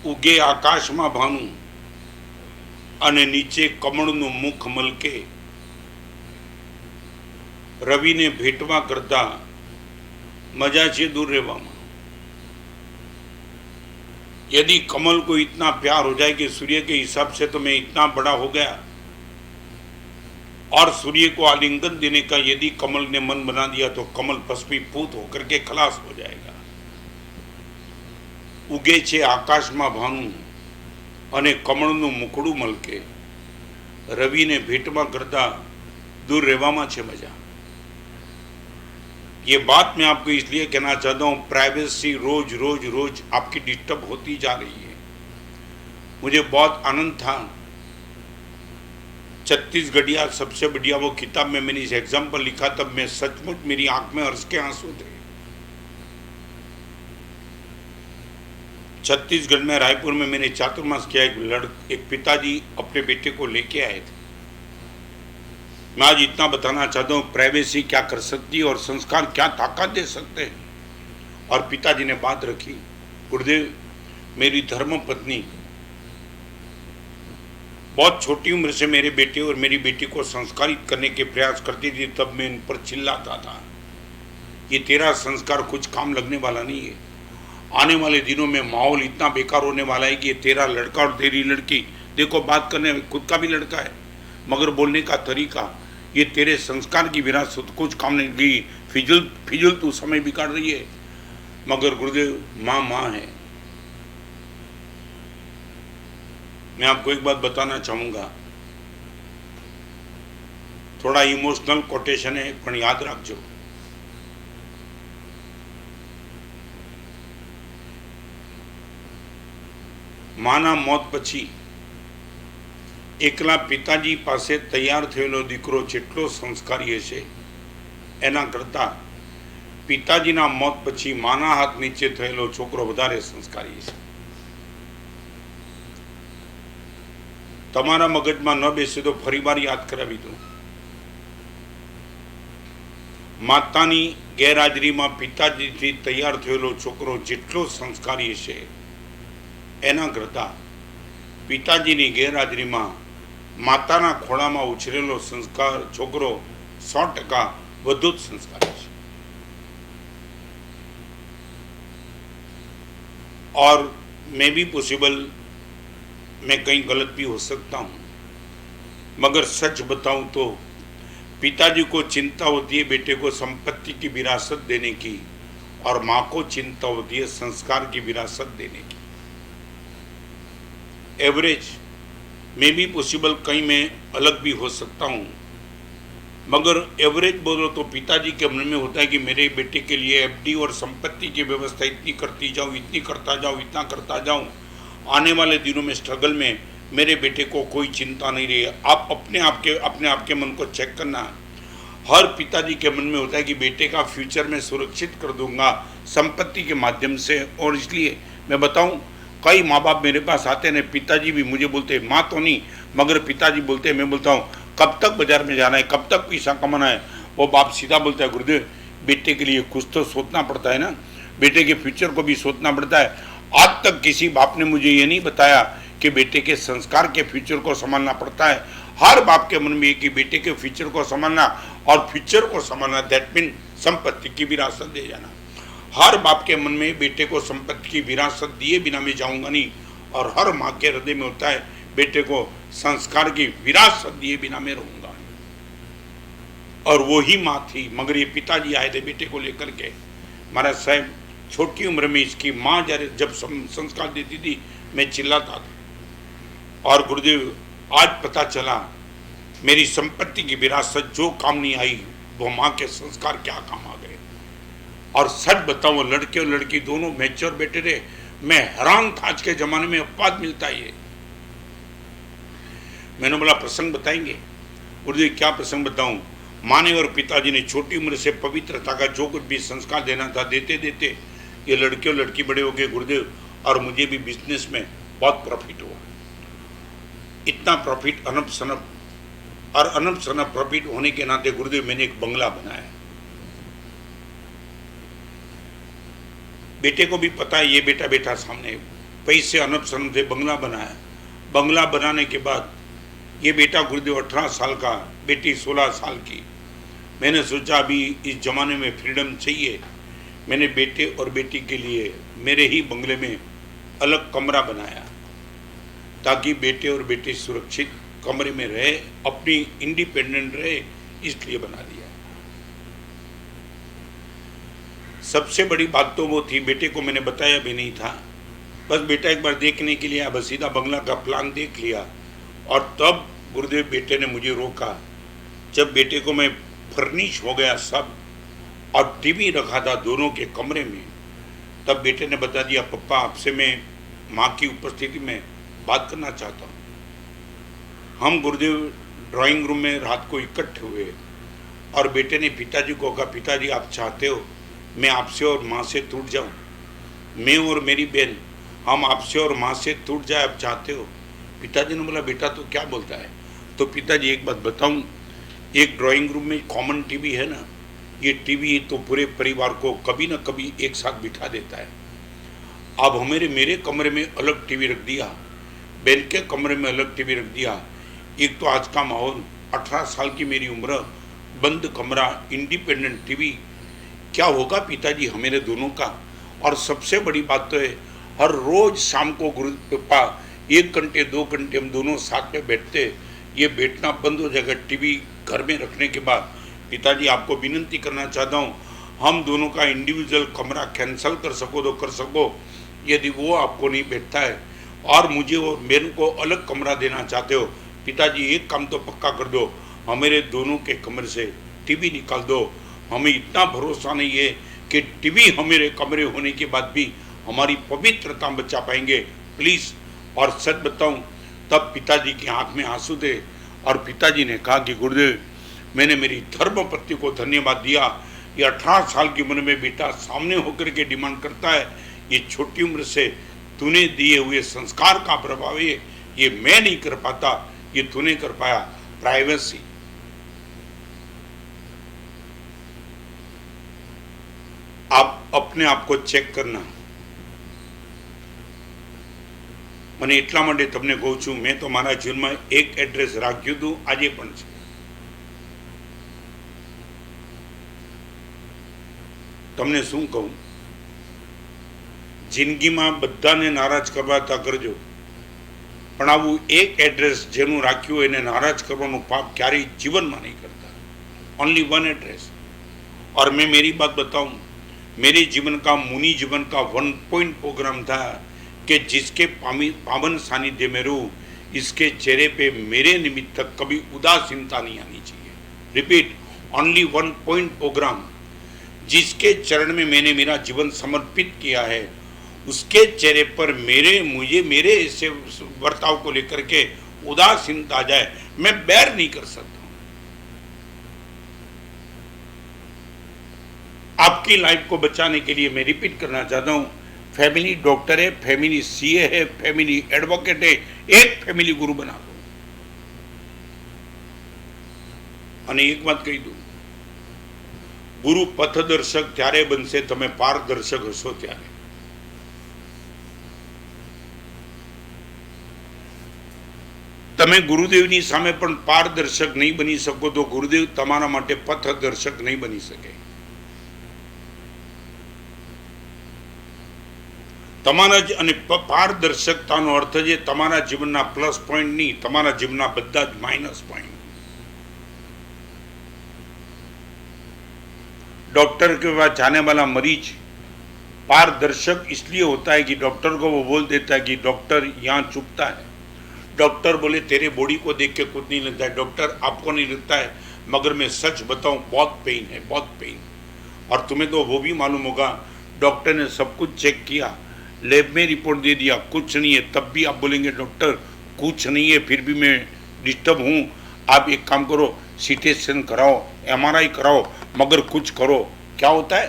उगे आकाश में भानु अने नीचे कमळनु मुख मलके. रवि ने भेटवा करता मजा छे दूर रहवामां. यदि कमल को इतना प्यार हो जाए कि सूर्य के हिसाब से तो मैं इतना बड़ा हो गया, और सूर्य को आलिंगन देने का यदि कमल ने मन बना दिया तो कमल भस्मीभूत होकर के खलास हो जाएगा. उगे छे आकाश में भानु अने कमळनु मुखड़ू मलके. रवि ने भेटवा करता दूर रहवामां छे मजा. ये बात मैं आपको इसलिए कहना चाहता हूँ, प्राइवेसी रोज रोज रोज आपकी डिस्टर्ब होती जा रही है. मुझे बहुत आनंद था, छत्तीसगढ़िया सबसे बढ़िया वो किताब में मैंने इस एग्जाम्पल लिखा, तब मैं सचमुच मेरी आंख में हर्ष के आंसू थे. छत्तीसगढ़ में रायपुर में मैंने चातुर्मास किया। एक पिताजी अपने बेटे को लेके आए थे। मैं आज इतना बताना चाहता हूँ, प्राइवेसी क्या कर सकती है और संस्कार क्या ताकत दे सकते हैं। और पिताजी ने बात रखी, गुरुदेव मेरी धर्म पत्नी बहुत छोटी उम्र से मेरे बेटे और मेरी बेटी को संस्कारित करने के प्रयास करती थी, तब मैं इन पर चिल्लाता था, ये तेरा संस्कार कुछ काम लगने वाला नहीं है। आने वाले दिनों में माहौल इतना बेकार होने वाला है कि ये तेरा लड़का और तेरी लड़की, देखो बात करने में खुद का भी लड़का है मगर बोलने का तरीका, ये तेरे संस्कार की विरासत कुछ काम नहीं की। फिजूल तू समय बिगाड़ रही है। मगर गुरुदेव माँ है। मैं आपको एक बात बताना चाहूँगा, थोड़ा इमोशनल कोटेशन है पण याद रखो। माना मौत पछी एकला पिताजी पासे तैयार थयेलो दीकरो जेटलो संस्कारी हशे एना करता पिताजीना मौत पछी माना हाथ नीचे थयेलो छोकरो वधारे संस्कारी हशे। तमारा मगजमां न बेसे तो फरीवार याद करावी दो। मातानी गैरहाजरीमां पिताजीथी तैयार थयेलो छोकरो जेटलो संस्कारी हशे एना करता पिताजीनी गैरहाजरीमां माताना खोळामां उछरेलो संस्कार छोकरो 100% वधु संस्कारी छे। और मैं भी पॉसिबल मैं कहीं गलत भी हो सकता हूँ, मगर सच बताऊं तो पिताजी को चिंता होती है बेटे को संपत्ति की विरासत देने की, और माँ को चिंता होती है संस्कार की विरासत देने की। एवरेज में भी पॉसिबल कहीं मैं अलग भी हो सकता हूँ, मगर एवरेज बोलो तो पिताजी के मन में होता है कि मेरे बेटे के लिए एफडी और संपत्ति की व्यवस्था इतनी करती जाऊँ, इतनी करता जाऊँ, इतना करता जाऊँ, आने वाले दिनों में स्ट्रगल में मेरे बेटे को कोई चिंता नहीं रही। आप अपने आप के मन को चेक करना। हर पिताजी के मन में होता है कि बेटे का फ्यूचर मैं सुरक्षित कर दूंगा संपत्ति के माध्यम से। और इसलिए मैं बताऊं, कई माँ बाप मेरे पास आते हैं, पिताजी भी मुझे बोलते हैं, माँ तो नहीं मगर पिताजी बोलते हैं। मैं बोलता हूँ कब तक बाजार में जाना है, कब तक पैसा कमाना है। वो बाप सीधा बोलता है, गुरुदेव बेटे के लिए कुछ तो सोचना पड़ता है ना, बेटे के फ्यूचर को भी सोचना पड़ता है। आज तक किसी बाप ने मुझे ये नहीं बताया कि बेटे के संस्कार के फ्यूचर को संभालना पड़ता है। हर बाप के मन में है कि बेटे के फ्यूचर को संभालना, और फ्यूचर को संभालना दैट मीन संपत्ति की विरासत दे जाना। हर बाप के मन में बेटे को संपत्ति की विरासत दिए बिना मैं जाऊंगा नहीं, और हर माँ के हृदय में होता है बेटे को संस्कार की विरासत दिए बिना मैं रहूंगा। और वो ही माँ थी, मगर ये पिताजी आए थे बेटे को लेकर के। महाराज साहब छोटी उम्र में इसकी माँ जब संस्कार देती थी मैं चिल्लाता था। और गुरुदेव आज पता चला मेरी संपत्ति की विरासत जो काम नहीं आई वो माँ के संस्कार क्या काम आ गए। और सच बताऊं, वो लड़के और लड़की दोनों मैच्योर बेटे रहे। मैं हैरान था, आज के जमाने में अपवाद मिलता है ये। मैंने बोला प्रसंग बताएंगे। गुरुदेव क्या प्रसंग बताऊं। माँ ने और पिताजी ने छोटी उम्र से पवित्रता का जो कुछ भी संस्कार देना था देते देते ये लड़के और लड़की बड़े हो गए गुरुदेव। और मुझे भी बिजनेस में बहुत प्रॉफिट हुआ। इतना प्रॉफिट अनब सनब, और अनब सनब प्रॉफिट होने के नाते गुरुदेव मैंने एक बंगला बनाया। बेटे को भी पता है, ये बेटा बेटा सामने पैसे अनब सनब से बंगला बनाया। बंगला बनाने के बाद ये बेटा गुरुदेव 18 साल का, बेटी 16 साल की। मैंने सोचा अभी इस जमाने में फ्रीडम चाहिए। मैंने बेटे और बेटी के लिए मेरे ही बंगले में अलग कमरा बनाया ताकि बेटे और बेटी सुरक्षित कमरे में रहे, अपनी इंडिपेंडेंट रहे, इसलिए बना दिया। सबसे बड़ी बात तो वो थी, बेटे को मैंने बताया भी नहीं था। बस बेटा एक बार देखने के लिए बस सीधा बंगला का प्लान देख लिया। और तब गुरुदेव बेटे ने मुझे रोका। जब बेटे को मैं फर्निश हो गया सब, और टीवी रखा था दोनों के कमरे में, तब बेटे ने बता दिया, पप्पा आपसे मैं माँ की उपस्थिति में बात करना चाहता हूँ। हम गुरुदेव ड्राइंग रूम में रात को इकट्ठे हुए, और बेटे ने पिताजी को कहा, पिताजी आप चाहते हो मैं आपसे और माँ से टूट जाऊँ? मैं और मेरी बहन हम आपसे और माँ से टूट जाए आप चाहते हो? पिताजी ने बोला बेटा तो क्या बोलता है? तो पिताजी एक बात बताऊं, एक ड्राइंग रूम में कॉमन टीवी है ना, ये टीवी तो पूरे परिवार को कभी ना कभी एक साथ बिठा देता है। अब हमारे मेरे कमरे में अलग टीवी रख दिया, बहन के कमरे में अलग टीवी रख दिया। एक तो आज का माहौल, 18 साल की मेरी उम्र, बंद कमरा, इंडिपेंडेंट टीवी, क्या होगा पिताजी हमारे दोनों का? और सबसे बड़ी बात तो है, हर रोज शाम को गुरु पापा 1 घंटे 2 घंटे हम दोनों साथ में बैठते, ये बैठना बंद हो जाएगा टीवी घर में रखने के बाद। पिताजी आपको विनती करना चाहता हूँ, हम दोनों का इंडिविजुअल कमरा कैंसिल कर सको तो कर सको, यदि वो आपको नहीं बैठता है और मुझे और बहन को अलग कमरा देना चाहते हो, पिताजी एक काम तो पक्का कर दो, हमारे दोनों के कमरे से टीवी निकाल दो। हमें इतना भरोसा नहीं है कि टीवी हमारे कमरे होने के बाद भी हमारी पवित्रता बचा पाएंगे, प्लीज़। और सच बताऊं, तब पिताजी की आंख में आंसू थे और पिताजी ने कहा कि गुरुदेव, मैंने मेरी धर्मपत्नी को धन्यवाद दिया। ये 18 साल की उम्र में बेटा सामने होकर के डिमांड करता है, ये छोटी उम्र से तूने दिए हुए संस्कार का प्रभाव है, ये मैं नहीं कर पाता, ये तूने कर पाया। प्राइवेसी, आप अपने आप को चेक करना। મને એટલા માટે તમને કહું છું, મેં તો મારા જીવનમાં એક એડ્રેસ રાખ્યું હતું, આજે પણ છે। તમને શું કહું, જિંદગીમાં બધાને નારાજ કરવાતા કરજો, પણ આવું એક એડ્રેસ જેનું રાખ્યું હોય એને નારાજ કરવાનું પાપ ક્યારેય જીવનમાં નહીં કરતા। Only one address. और मैं मेरी बात बताऊं, मेरे जीवन का, मुनि जीवन का 1 पॉइंट प्रोग्राम था कि जिसके पावन सानिध्य में रहूं, इसके चेहरे पे मेरे निमित्त तक कभी उदासीनता नहीं आनी चाहिए। रिपीट, ओनली 1 पॉइंट प्रोग्राम, जिसके चरण में मैंने मेरा जीवन समर्पित किया है, उसके चेहरे पर मुझे मेरे ऐसे बर्ताव को लेकर के उदासीनता आ जाए, मैं बैर नहीं कर सकता। आपकी लाइफ को बचाने के लिए मैं रिपीट करना चाहता हूं, फैमिली डॉक्टर है, फैमिली सीए है, फैमिली एडवोकेट है, एक फैमिली गुरु बना दो। અને એક વાત કહી દઉં, ગુરુ પથદર્શક ત્યારે બનશે તમે પારદર્શક હશો ત્યારે। તમે ગુરુદેવની સામે પણ પારદર્શક નહીં બની શકો તો ગુરુદેવ તમારા માટે પથદર્શક નહીં બની શકે। તમારા જ અને પારદર્શકતાનો અર્થ છે તમારા જીવનના પ્લસ પોઈન્ટ નહીં, તમારા જીવનના બધા જ માઇનસ પોઈન્ટ। डॉक्टर के पास जाने वाला मरीज पारदर्शक इसलिए होता है कि डॉक्टर को वो बोल देता है कि डॉक्टर यहाँ चुपता है, डॉक्टर बोले तेरे बॉडी को देख के कुछ नहीं लगता है, डॉक्टर आपको नहीं लगता है, मगर मैं सच बताऊं बहुत पेन है, बहुत पेन। और तुम्हें तो वो भी मालूम होगा, डॉक्टर ने सब कुछ चेक किया, लैब में रिपोर्ट दे दिया कुछ नहीं है, तब भी आप बोलेंगे डॉक्टर कुछ नहीं है, फिर भी मैं डिस्टर्ब हूँ, आप एक काम करो सीटी स्कैन कराओ, एमआरआई कराओ, मगर कुछ करो। क्या होता है,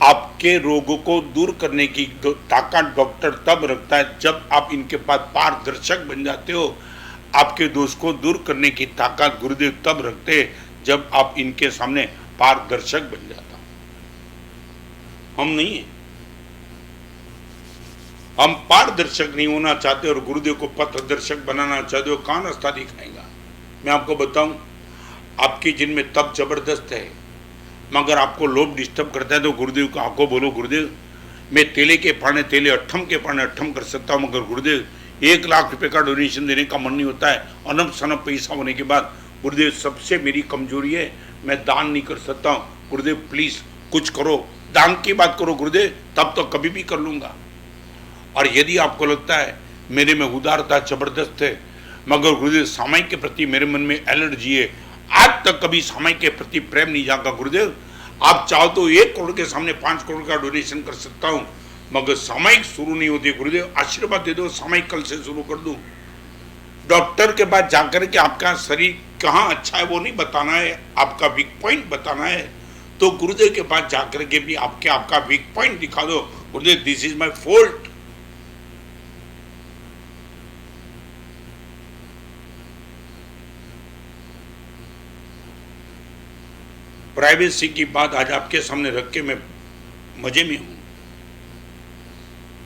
आपके रोगों को दूर करने की ताकत डॉक्टर तब रखता है जब आप इनके पास पारदर्शक बन जाते हो। आपके दोष को दूर करने की ताकत गुरुदेव तब रखते हैं जब आप इनके सामने पारदर्शक बन जाता हो। हम नहीं है, हम पारदर्शक नहीं होना चाहते और गुरुदेव को पथदर्शक बनाना चाहते हो, कहाँ रास्ता दिखाएगा। मैं आपको बताऊं, आपकी जिनमें तब जबरदस्त है, मगर आपको लोभ डिस्टर्ब करता है तो गुरुदेव को आपको बोलो गुरुदेव मैं तेले के पाने तेले, अट्ठम के पाने अट्ठम कर सकता हूँ, मगर गुरुदेव 1 लाख रुपए का डोनेशन देने का मन नहीं होता है, अनब सनब पैसा होने के बाद। गुरुदेव सबसे मेरी कमजोरी है, मैं दान नहीं कर सकता हूँ, गुरुदेव प्लीज कुछ करो, दान की बात करो गुरुदेव, तब तो कभी भी कर लूंगा। और यदि आपको लगता है मेरे में उदारता जबरदस्त है, मगर गुरुदेव सामायिक के प्रति मेरे मन में एलर्जी है, आज तक कभी सामायिक के प्रति प्रेम नहीं जागा, गुरुदेव आप चाहो तो 1 करोड़ के सामने 5 करोड़ का डोनेशन कर सकता हूँ, मगर सामायिक शुरू नहीं होती, गुरुदेव आशीर्वाद दे दो, सामायिक कल से शुरू कर दूं। डॉक्टर के पास जाकर के आपका शरीर कहाँ अच्छा है वो नहीं बताना है, आपका वीक पॉइंट बताना है, तो गुरुदेव के पास जाकर के भी आपका वीक पॉइंट दिखा दो, गुरुदेव this is my fault, privacy की बात आज आपके सामने रख के मैं मजे में हूं।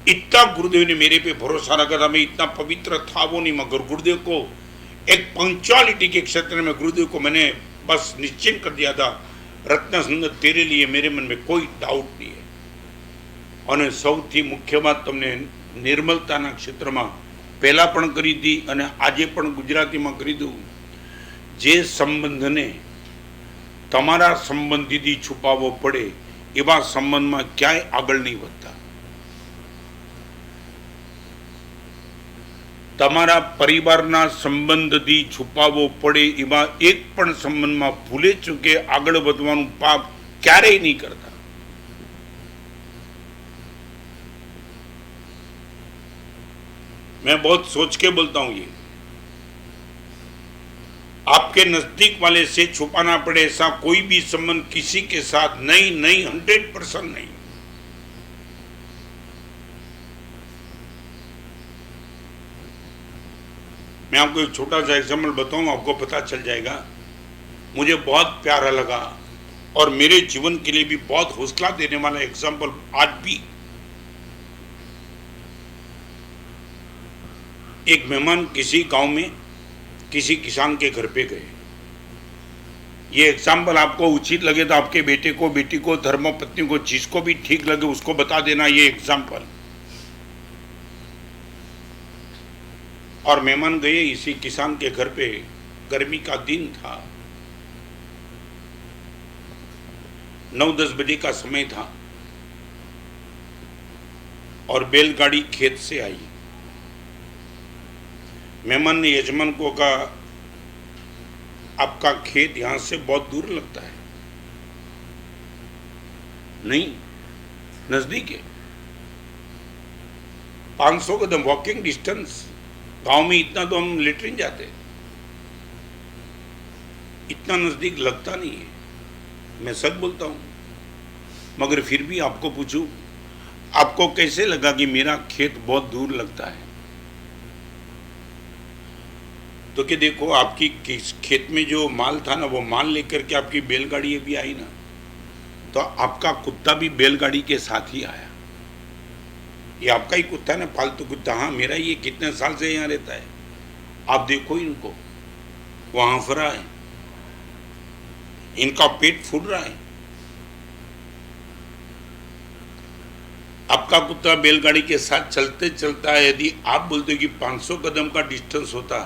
इतना गुरुदेव ने मेरे पे भरोसा रखा था, मैं इतना पवित्र था वो नहीं, मगर गुरुदेव को एक पंक्चुअलिटी के क्षेत्र में गुरुदेव को मैंने बस निश्चित कर दिया था, रत्न सुंदर तेरे लिए मेरे मन में कोई डाउट नहीं है। અને સૌથી મુખ્ય વાત તમને નિર્મલતાના ક્ષેત્રમાં પહેલા પણ કરી હતી અને આજે પણ ગુજરાતીમાં કરી દઉં, જે સંબંધને તમારા સંબંધીથી છુપાવવો પડે એવા સંબંધમાં ક્યાંય આગળ નહીં વધતા। તમારા પરિવારના સંબંધથી છુપાવવો પડે એવા એક પણ સંબંધમાં ભૂલે ચૂકે આગળ વધવાનું પાપ ક્યારેય નહીં કરતા। मैं बहुत सोच के बोलता हूं, ये आपके नजदीक वाले से छुपाना पड़े ऐसा कोई भी संबंध किसी के साथ नहीं, 100% नहीं। मैं आपको एक छोटा सा एग्जाम्पल बताऊंगा, आपको पता चल जाएगा। मुझे बहुत प्यारा लगा और मेरे जीवन के लिए भी बहुत हौसला देने वाला एग्जाम्पल आज भी। एक मेहमान किसी गांव में किसी किसान के घर पे गए। ये एग्जाम्पल आपको उचित लगे तो आपके बेटे को, बेटी को, धर्मपत्नी को, जिसको भी ठीक लगे उसको बता देना ये एग्जाम्पल। और मेहमान गए इसी किसान के घर पे, गर्मी का दिन था, 9-10 बजे का समय था और बैलगाड़ी खेत से आई। मेहमान ने यजमान को कहा, आपका खेत यहां से बहुत दूर लगता है। नहीं, नजदीक है, 500 कदम वॉकिंग डिस्टेंस। गांव में इतना तो हम लेटरिन जाते, इतना नजदीक लगता नहीं है। मैं सच बोलता हूं, मगर फिर भी आपको पूछूं, आपको कैसे लगा कि मेरा खेत बहुत दूर लगता है? तो कि देखो, आपकी खेत में जो माल था ना, वो माल लेकर के आपकी बैलगाड़ी भी आई ना, तो आपका कुत्ता भी बैलगाड़ी के साथ ही आया। ये आपका ही कुत्ता है ना, पालतू कुत्ता। हाँ, मेरा ये कितने साल से यहाँ रहता है। आप देखो इनको, वो हांफ रहा है, इनका पेट फूल रहा है। आपका कुत्ता बैलगाड़ी के साथ चलते चलता है। यदि आप बोलते हो कि 500 कदम का डिस्टेंस होता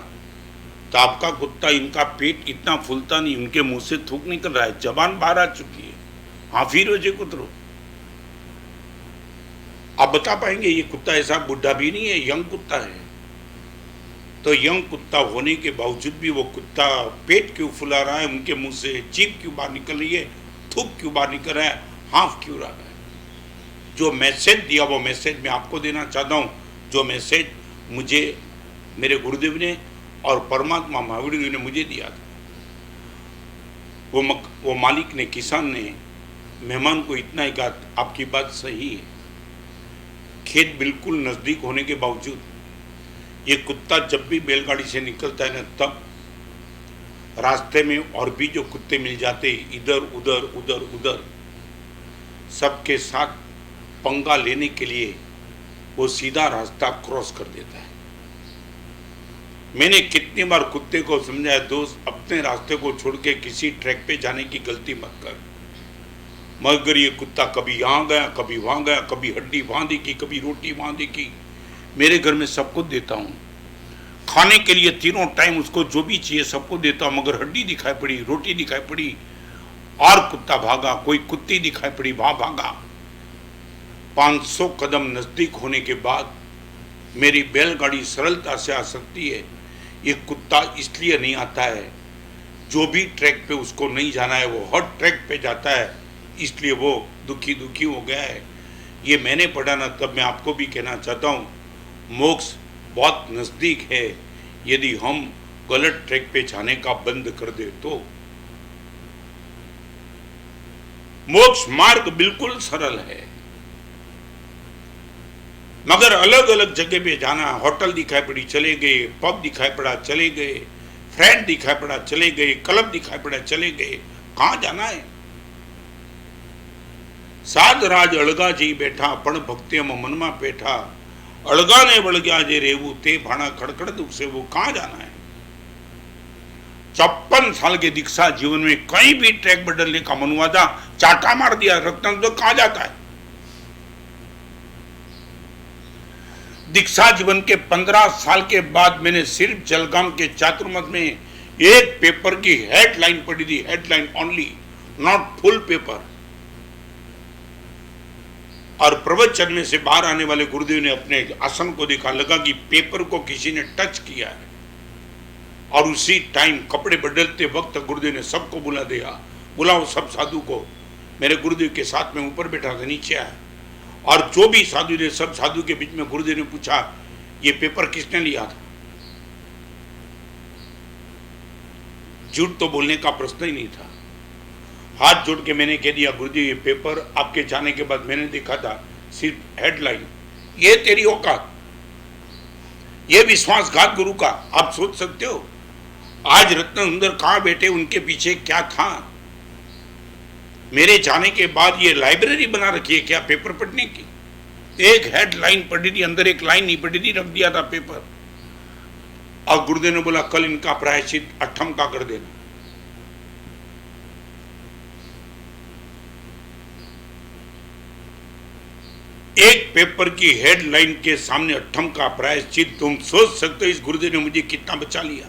तो आपका कुत्ता, इनका पेट इतना फूलता नहीं, उनके मुंह से थूक निकल रहा है, जबान बाहर आ चुकी है। हाँ, फिर जे कुतरो, आप बता पाएंगे ये कुत्ता ऐसा बुढ़ा भी नहीं है, यंग कुत्ता है। तो यंग कुत्ता होने के बावजूद भी वो कुत्ता पेट क्यों फुला रहा है, उनके मुंह से जीभ क्यों बाहर निकल रही है, थूक क्यों बाहर निकल रहा है, हाफ क्यों रहा है? जो मैसेज दिया वो मैसेज मैं आपको देना चाहता हूँ, जो मैसेज मुझे मेरे गुरुदेव ने और परमात्मा महावीर जी ने मुझे दिया था। वो मालिक ने, किसान ने मेहमान को इतना ही कहा, आपकी बात सही है, खेत बिल्कुल नजदीक होने के बावजूद ये कुत्ता जब भी बैलगाड़ी से निकलता है ना, तब रास्ते में और भी जो कुत्ते मिल जाते, इधर उधर उधर उधर, सबके साथ पंगा लेने के लिए वो सीधा रास्ता क्रॉस कर देता है। मैंने कितनी बार कुत्ते को समझाया, दोस्त अपने रास्ते को छोड़ के किसी ट्रैक पे जाने की गलती मत कर। मगर ये कुत्ता कभी यहाँ गया, कभी वहाँ गया, कभी हड्डी वहाँ देखी, कभी रोटी वहाँ देखी। मेरे घर में सब कुछ देता हूँ, खाने के लिए तीनों टाइम उसको जो भी चाहिए सबको देता हूँ, मगर हड्डी दिखाई पड़ी, रोटी दिखाई पड़ी और कुत्ता भागा, कोई कुत्ती दिखाई पड़ी, वहाँ भागा। 500 कदम नजदीक होने के बाद मेरी बैलगाड़ी सरलता से आ सकती है। ये कुत्ता इसलिए नहीं आता है, जो भी ट्रैक पे उसको नहीं जाना है वो हर ट्रैक पे जाता है, इसलिए वो दुखी हो गया है। ये मैंने पढ़ा ना, तब मैं आपको भी कहना चाहता हूँ, मोक्ष बहुत नज़दीक है यदि हम गलत ट्रैक पे जाने का बंद कर दे तो। मोक्ष मार्ग बिल्कुल सरल है, मगर अलग अलग जगह पे जाना, होटल दिखाई पड़ी चले गए, पब दिखाई पड़ा चले गए, फ्रेंड दिखाई पड़ा चले गए, क्लब दिखाई पड़ा चले गए, कहाँ जाना है? साध राज अड़गा जी बैठा पण भक्ति मन में बैठा अड़गा ने वड़ग्या जे रेवू ते भाणा खड़खड़ दुख से वो कहां जाना है। 56 साल के दीक्षा जीवन में कहीं भी ट्रैक बदलने का मन हुआ था, चाटा मार दिया, रत्न तो कहां जाता है। दीक्षा जीवन के 15 साल के बाद मैंने सिर्फ जलगाम के चातुर्मास में एक पेपर की हेडलाइन पढ़ी थी, headline only, not full paper. और प्रवचन में से बाहर आने वाले गुरुदेव ने अपने आसन को देखा, लगा कि पेपर को किसी ने टच किया है। और उसी टाइम कपड़े बदलते वक्त गुरुदेव ने सबको बुला दिया, बुलाओ सब साधु को। मेरे गुरुदेव के साथ में ऊपर बैठा था, नीचे आया, और जो भी साधु थे सब साधु के बीच में गुरुदेव ने पूछा, ये पेपर किसने लिया था। झूठ तो बोलने का प्रश्न ही नहीं था। हाथ जोड़ के मैंने कह दिया, गुरुदेव ये पेपर आपके जाने के बाद मैंने देखा था, सिर्फ हेडलाइन। ये तेरी औकात, ये विश्वासघात गुरु का। आप सोच सकते हो आज रत्न सुंदर कहां बैठे, उनके पीछे क्या था। मेरे जाने के बाद ये लाइब्रेरी बना रखी है क्या पेपर पढ़ने की। एक हेडलाइन पढ़ी थी, अंदर एक लाइन नहीं पढ़ी थी, रख दिया था पेपर। और गुरुदेव ने बोला कल इनका प्रायश्चित अठम का कर देना। एक पेपर की हेडलाइन के सामने अठम का प्रायश्चित। तुम सोच सकते हो इस गुरुदेव ने मुझे कितना बचा लिया।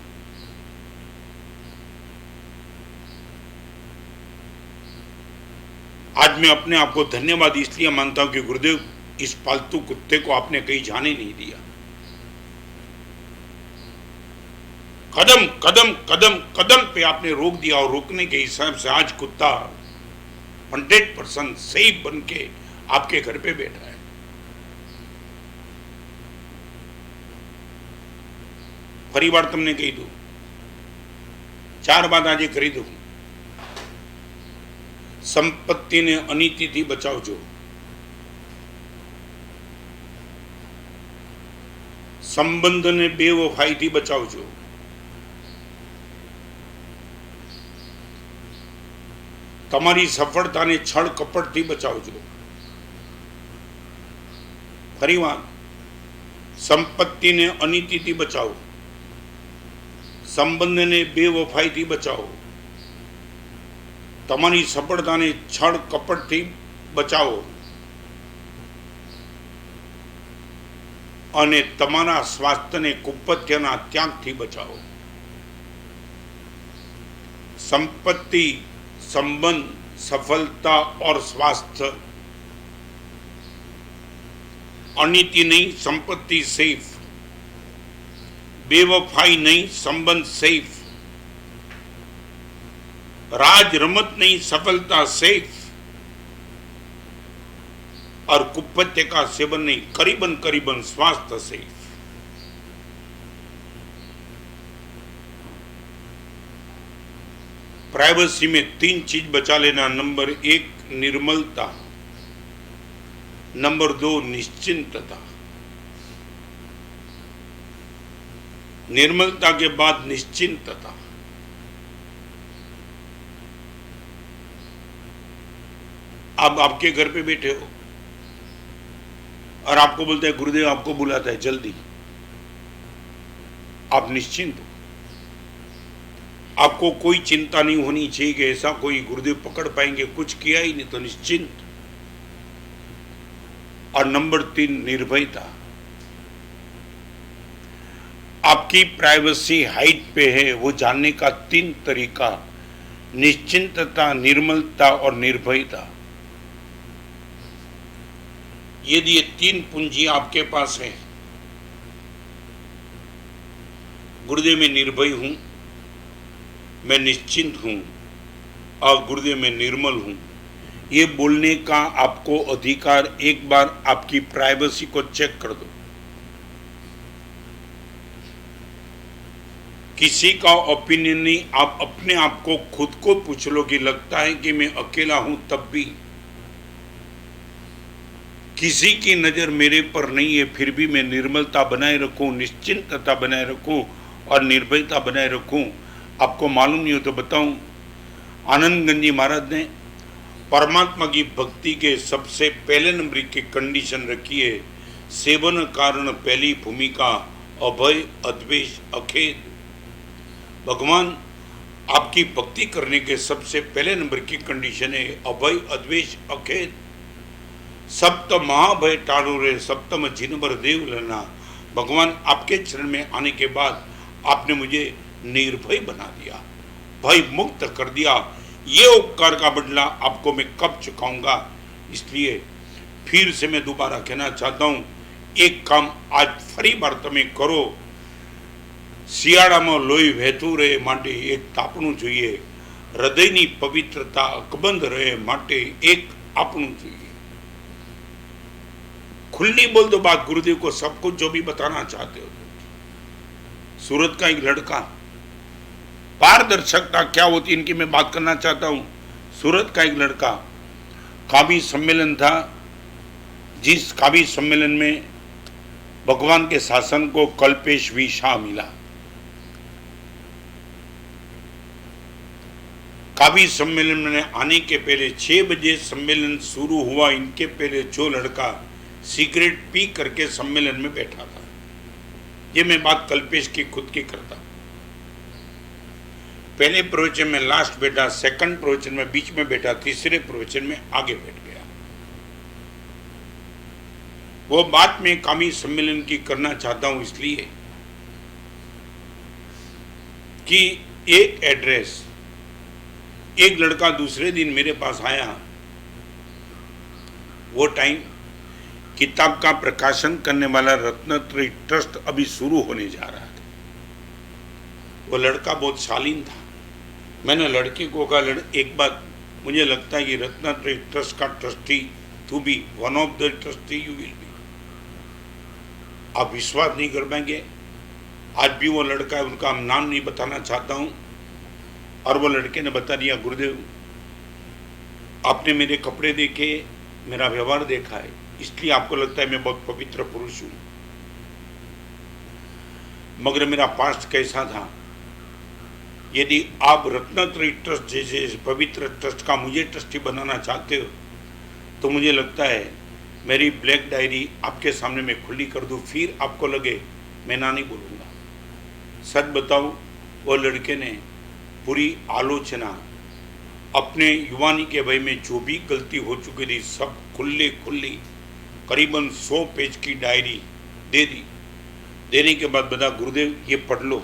आज मैं अपने आप को धन्यवाद इसलिए मानता हूं कि गुरुदेव इस पालतू कुत्ते को आपने कहीं जाने नहीं दिया। कदम कदम कदम कदम पे आपने रोक दिया, और रोकने के हिसाब से आज कुत्ता 100% सही बन के आपके घर पे बैठा है। परिवार तुमने कही दो, 4 बात आज करी दो। संपत्ति ने अनीति थी बचावजो, संबंध ने बेवफाई थी बचावजो, तमारी सफलता ने छळ कपट थी बचावजो। परिवार संपत्ति ने अनीति थी बचाओ, संबंध ने बेवफाई थी बचाओ, तमारी सफलता ने छळ कपट थी बचाओ, અને તમારા સ્વાસ્થ્યને કુપથ્યના ત્યાગથી બચાવો। संपत्ति, संबंध, सफलता और स्वास्थ्य, अनीति नहीं संपत्ति सेफ, बेवफाई नहीं संबंध सेफ, राज रमत नहीं सफलता सेफ, और कुपथ्य का सेवन नहीं करीबन करीबन स्वास्थ्य सेफ। प्राइवेसी में 3 चीज बचा लेना। नंबर 1 निर्मलता, नंबर 2 निश्चिंतता। निर्मलता के बाद निश्चिंतता। आप आपके घर पे बैठे हो और आपको बोलते हैं गुरुदेव आपको बुलाता है जल्दी, आप निश्चिंत हो। आपको कोई चिंता नहीं होनी चाहिए कि ऐसा कोई गुरुदेव पकड़ पाएंगे, कुछ किया ही नहीं तो निश्चिंत। और नंबर 3 निर्भयता। आपकी प्राइवेसी हाइट पे है, वो जानने का 3 तरीका, निश्चिंतता, निर्मलता और निर्भयता। यदि ये 3 पूंजी आपके पास है, गुरुदेव में निर्भय हूं, मैं निश्चिंत हूं और गुरुदेव में निर्मल हूं, ये बोलने का आपको अधिकार। एक बार आपकी प्राइवेसी को चेक कर दो। किसी का ओपिनियन नहीं, आप अपने आप को खुद को पूछ लो कि लगता है कि मैं अकेला हूं तब भी, किसी की नजर मेरे पर नहीं है फिर भी मैं निर्मलता बनाए रखूं, निश्चिंतता बनाए रखूं और निर्भयता बनाए रखूं। आपको मालूम नहीं हो तो बताऊं, आनंद गंज जी महाराज ने परमात्मा की भक्ति के सबसे पहले नंबर की कंडीशन रखी है, सेवन कारण पहली भूमिका अभय अद्वेष अखेद। भगवान आपकी भक्ति करने के सबसे पहले नंबर की कंडीशन है अभय अद्वेष अखेद। सप्त महाभय टाड़ो रे सप्तम जिनवर देव लेना। भगवान आपके चरण में आने के बाद आपने मुझे निर्भय बना दिया, भय मुक्त कर दिया। ये उपकार का बदला आपको मैं कब चुकाऊंगा। इसलिए फिर से मैं दोबारा कहना चाहता हूं, एक काम आज फरी बार तमे करो। શિયાળામાં લોહી વહેતું રહે માટે એક તાપણું જોઈએ, હૃદયની પવિત્રતા અકબંધ રહે માટે એક આપણું જોઈએ। खुली बोल दो बात गुरुदेव को, सब कुछ जो भी बताना चाहते हो। सूरत का एक लड़का, पारदर्शकता क्या होती इनकी मैं बात करना चाहता हूं। सूरत का एक लड़का, कावी सम्मेलन था, जिस कावी सम्मेलन में भगवान के शासन को कल्पेश वी शाह मिला। कावी सम्मेलन में आने के पहले 6 बजे सम्मेलन शुरू हुआ, इनके पहले जो लड़का सिगरेट पी करके सम्मेलन में बैठा था, ये मैं बात कल्पेश की खुद की करता। पहले प्रवचन में लास्ट बैठा, सेकंड प्रवचन में बीच में बैठा, तीसरे प्रवचन में आगे बैठ गया। वो बात मैं कावी सम्मेलन की करना चाहता हूं इसलिए कि एक एड्रेस, एक लड़का दूसरे दिन मेरे पास आया। वो टाइम किताब का प्रकाशन करने वाला रत्नत्रयी ट्रस्ट अभी शुरू होने जा रहा था। वो लड़का बहुत शालीन था। मैंने लड़के को कहा, एक बात मुझे लगता है कि रत्नत्रयी ट्रस्ट का ट्रस्टी तू भी, one of the trustee you will be. आप विश्वास नहीं कर पाएंगे, आज भी वो लड़का है, उनका नाम नहीं बताना चाहता हूं, और वो लड़के ने बता दिया, गुरुदेव आपने मेरे कपड़े देखे, मेरा व्यवहार देखा है, इसलिए आपको लगता है मैं बहुत पवित्र पुरुष हूं, मगर मेरा पास्ट कैसा था। यदि आप रत्नत्रयी ट्रस्ट जैसे पवित्र ट्रस्ट का मुझे ट्रस्टी बनाना चाहते हो तो मुझे लगता है मेरी ब्लैक डायरी आपके सामने मैं खुली कर दूं, फिर आपको लगे मैं ना नहीं बोलूँगा। सच बताऊं, वो लड़के ने पूरी आलोचना, अपने युवानी के वय में जो भी गलती हो चुकी थी सब खुली करीबन 100 पेज की डायरी दे दी। देने के बाद बता, गुरुदेव ये पढ़ लो,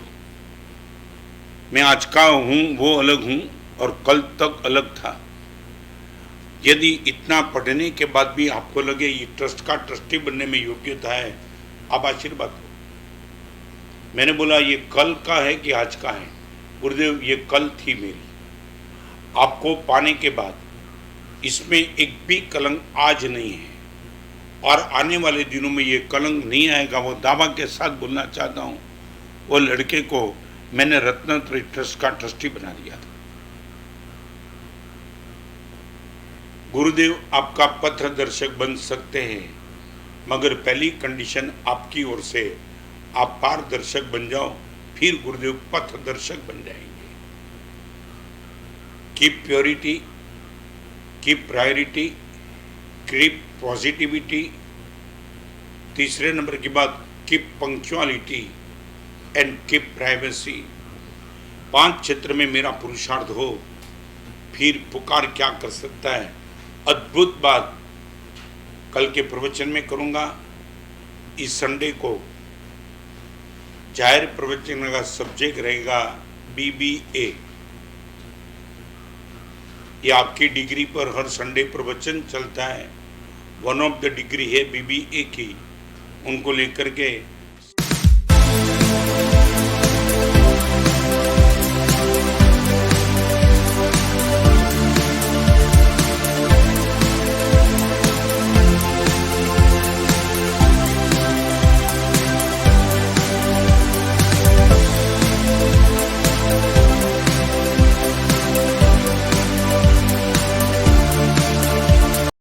मैं आज का हूँ वो अलग हूँ और कल तक अलग था। यदि इतना पढ़ने के बाद भी आपको लगे ये ट्रस्ट का ट्रस्टी बनने में योग्यता है, आप आशीर्वाद दो। मैंने बोला ये कल का है कि आज का है? गुरुदेव ये कल थी मेरी, आपको पाने के बाद इसमें एक भी कलंक आज नहीं है और आने वाले दिनों में ये कलंक नहीं आएगा। वो दावा के साथ बोलना चाहता हूँ, वो लड़के को मैंने रत्नत्रयी ट्रस्ट का ट्रस्टी बना दिया था। गुरुदेव आपका पथदर्शक बन सकते हैं, मगर पहली कंडीशन आपकी ओर से आप पारदर्शक बन जाओ, फिर गुरुदेव पथदर्शक बन जाएंगे। Keep purity, keep priority, keep positivity. तीसरे नंबर की बात, keep punctuality and keep privacy. 5 क्षेत्र में मेरा पुरुषार्थ हो, फिर पुकार क्या कर सकता है। अद्भुत बात कल के प्रवचन में करूंगा। इस संडे को जाहिर प्रवचन का सब्जेक्ट रहेगा BBA। ये आपकी डिग्री पर हर संडे प्रवचन चलता है। वन ऑफ द डिग्री है BBA की, उनको लेकर के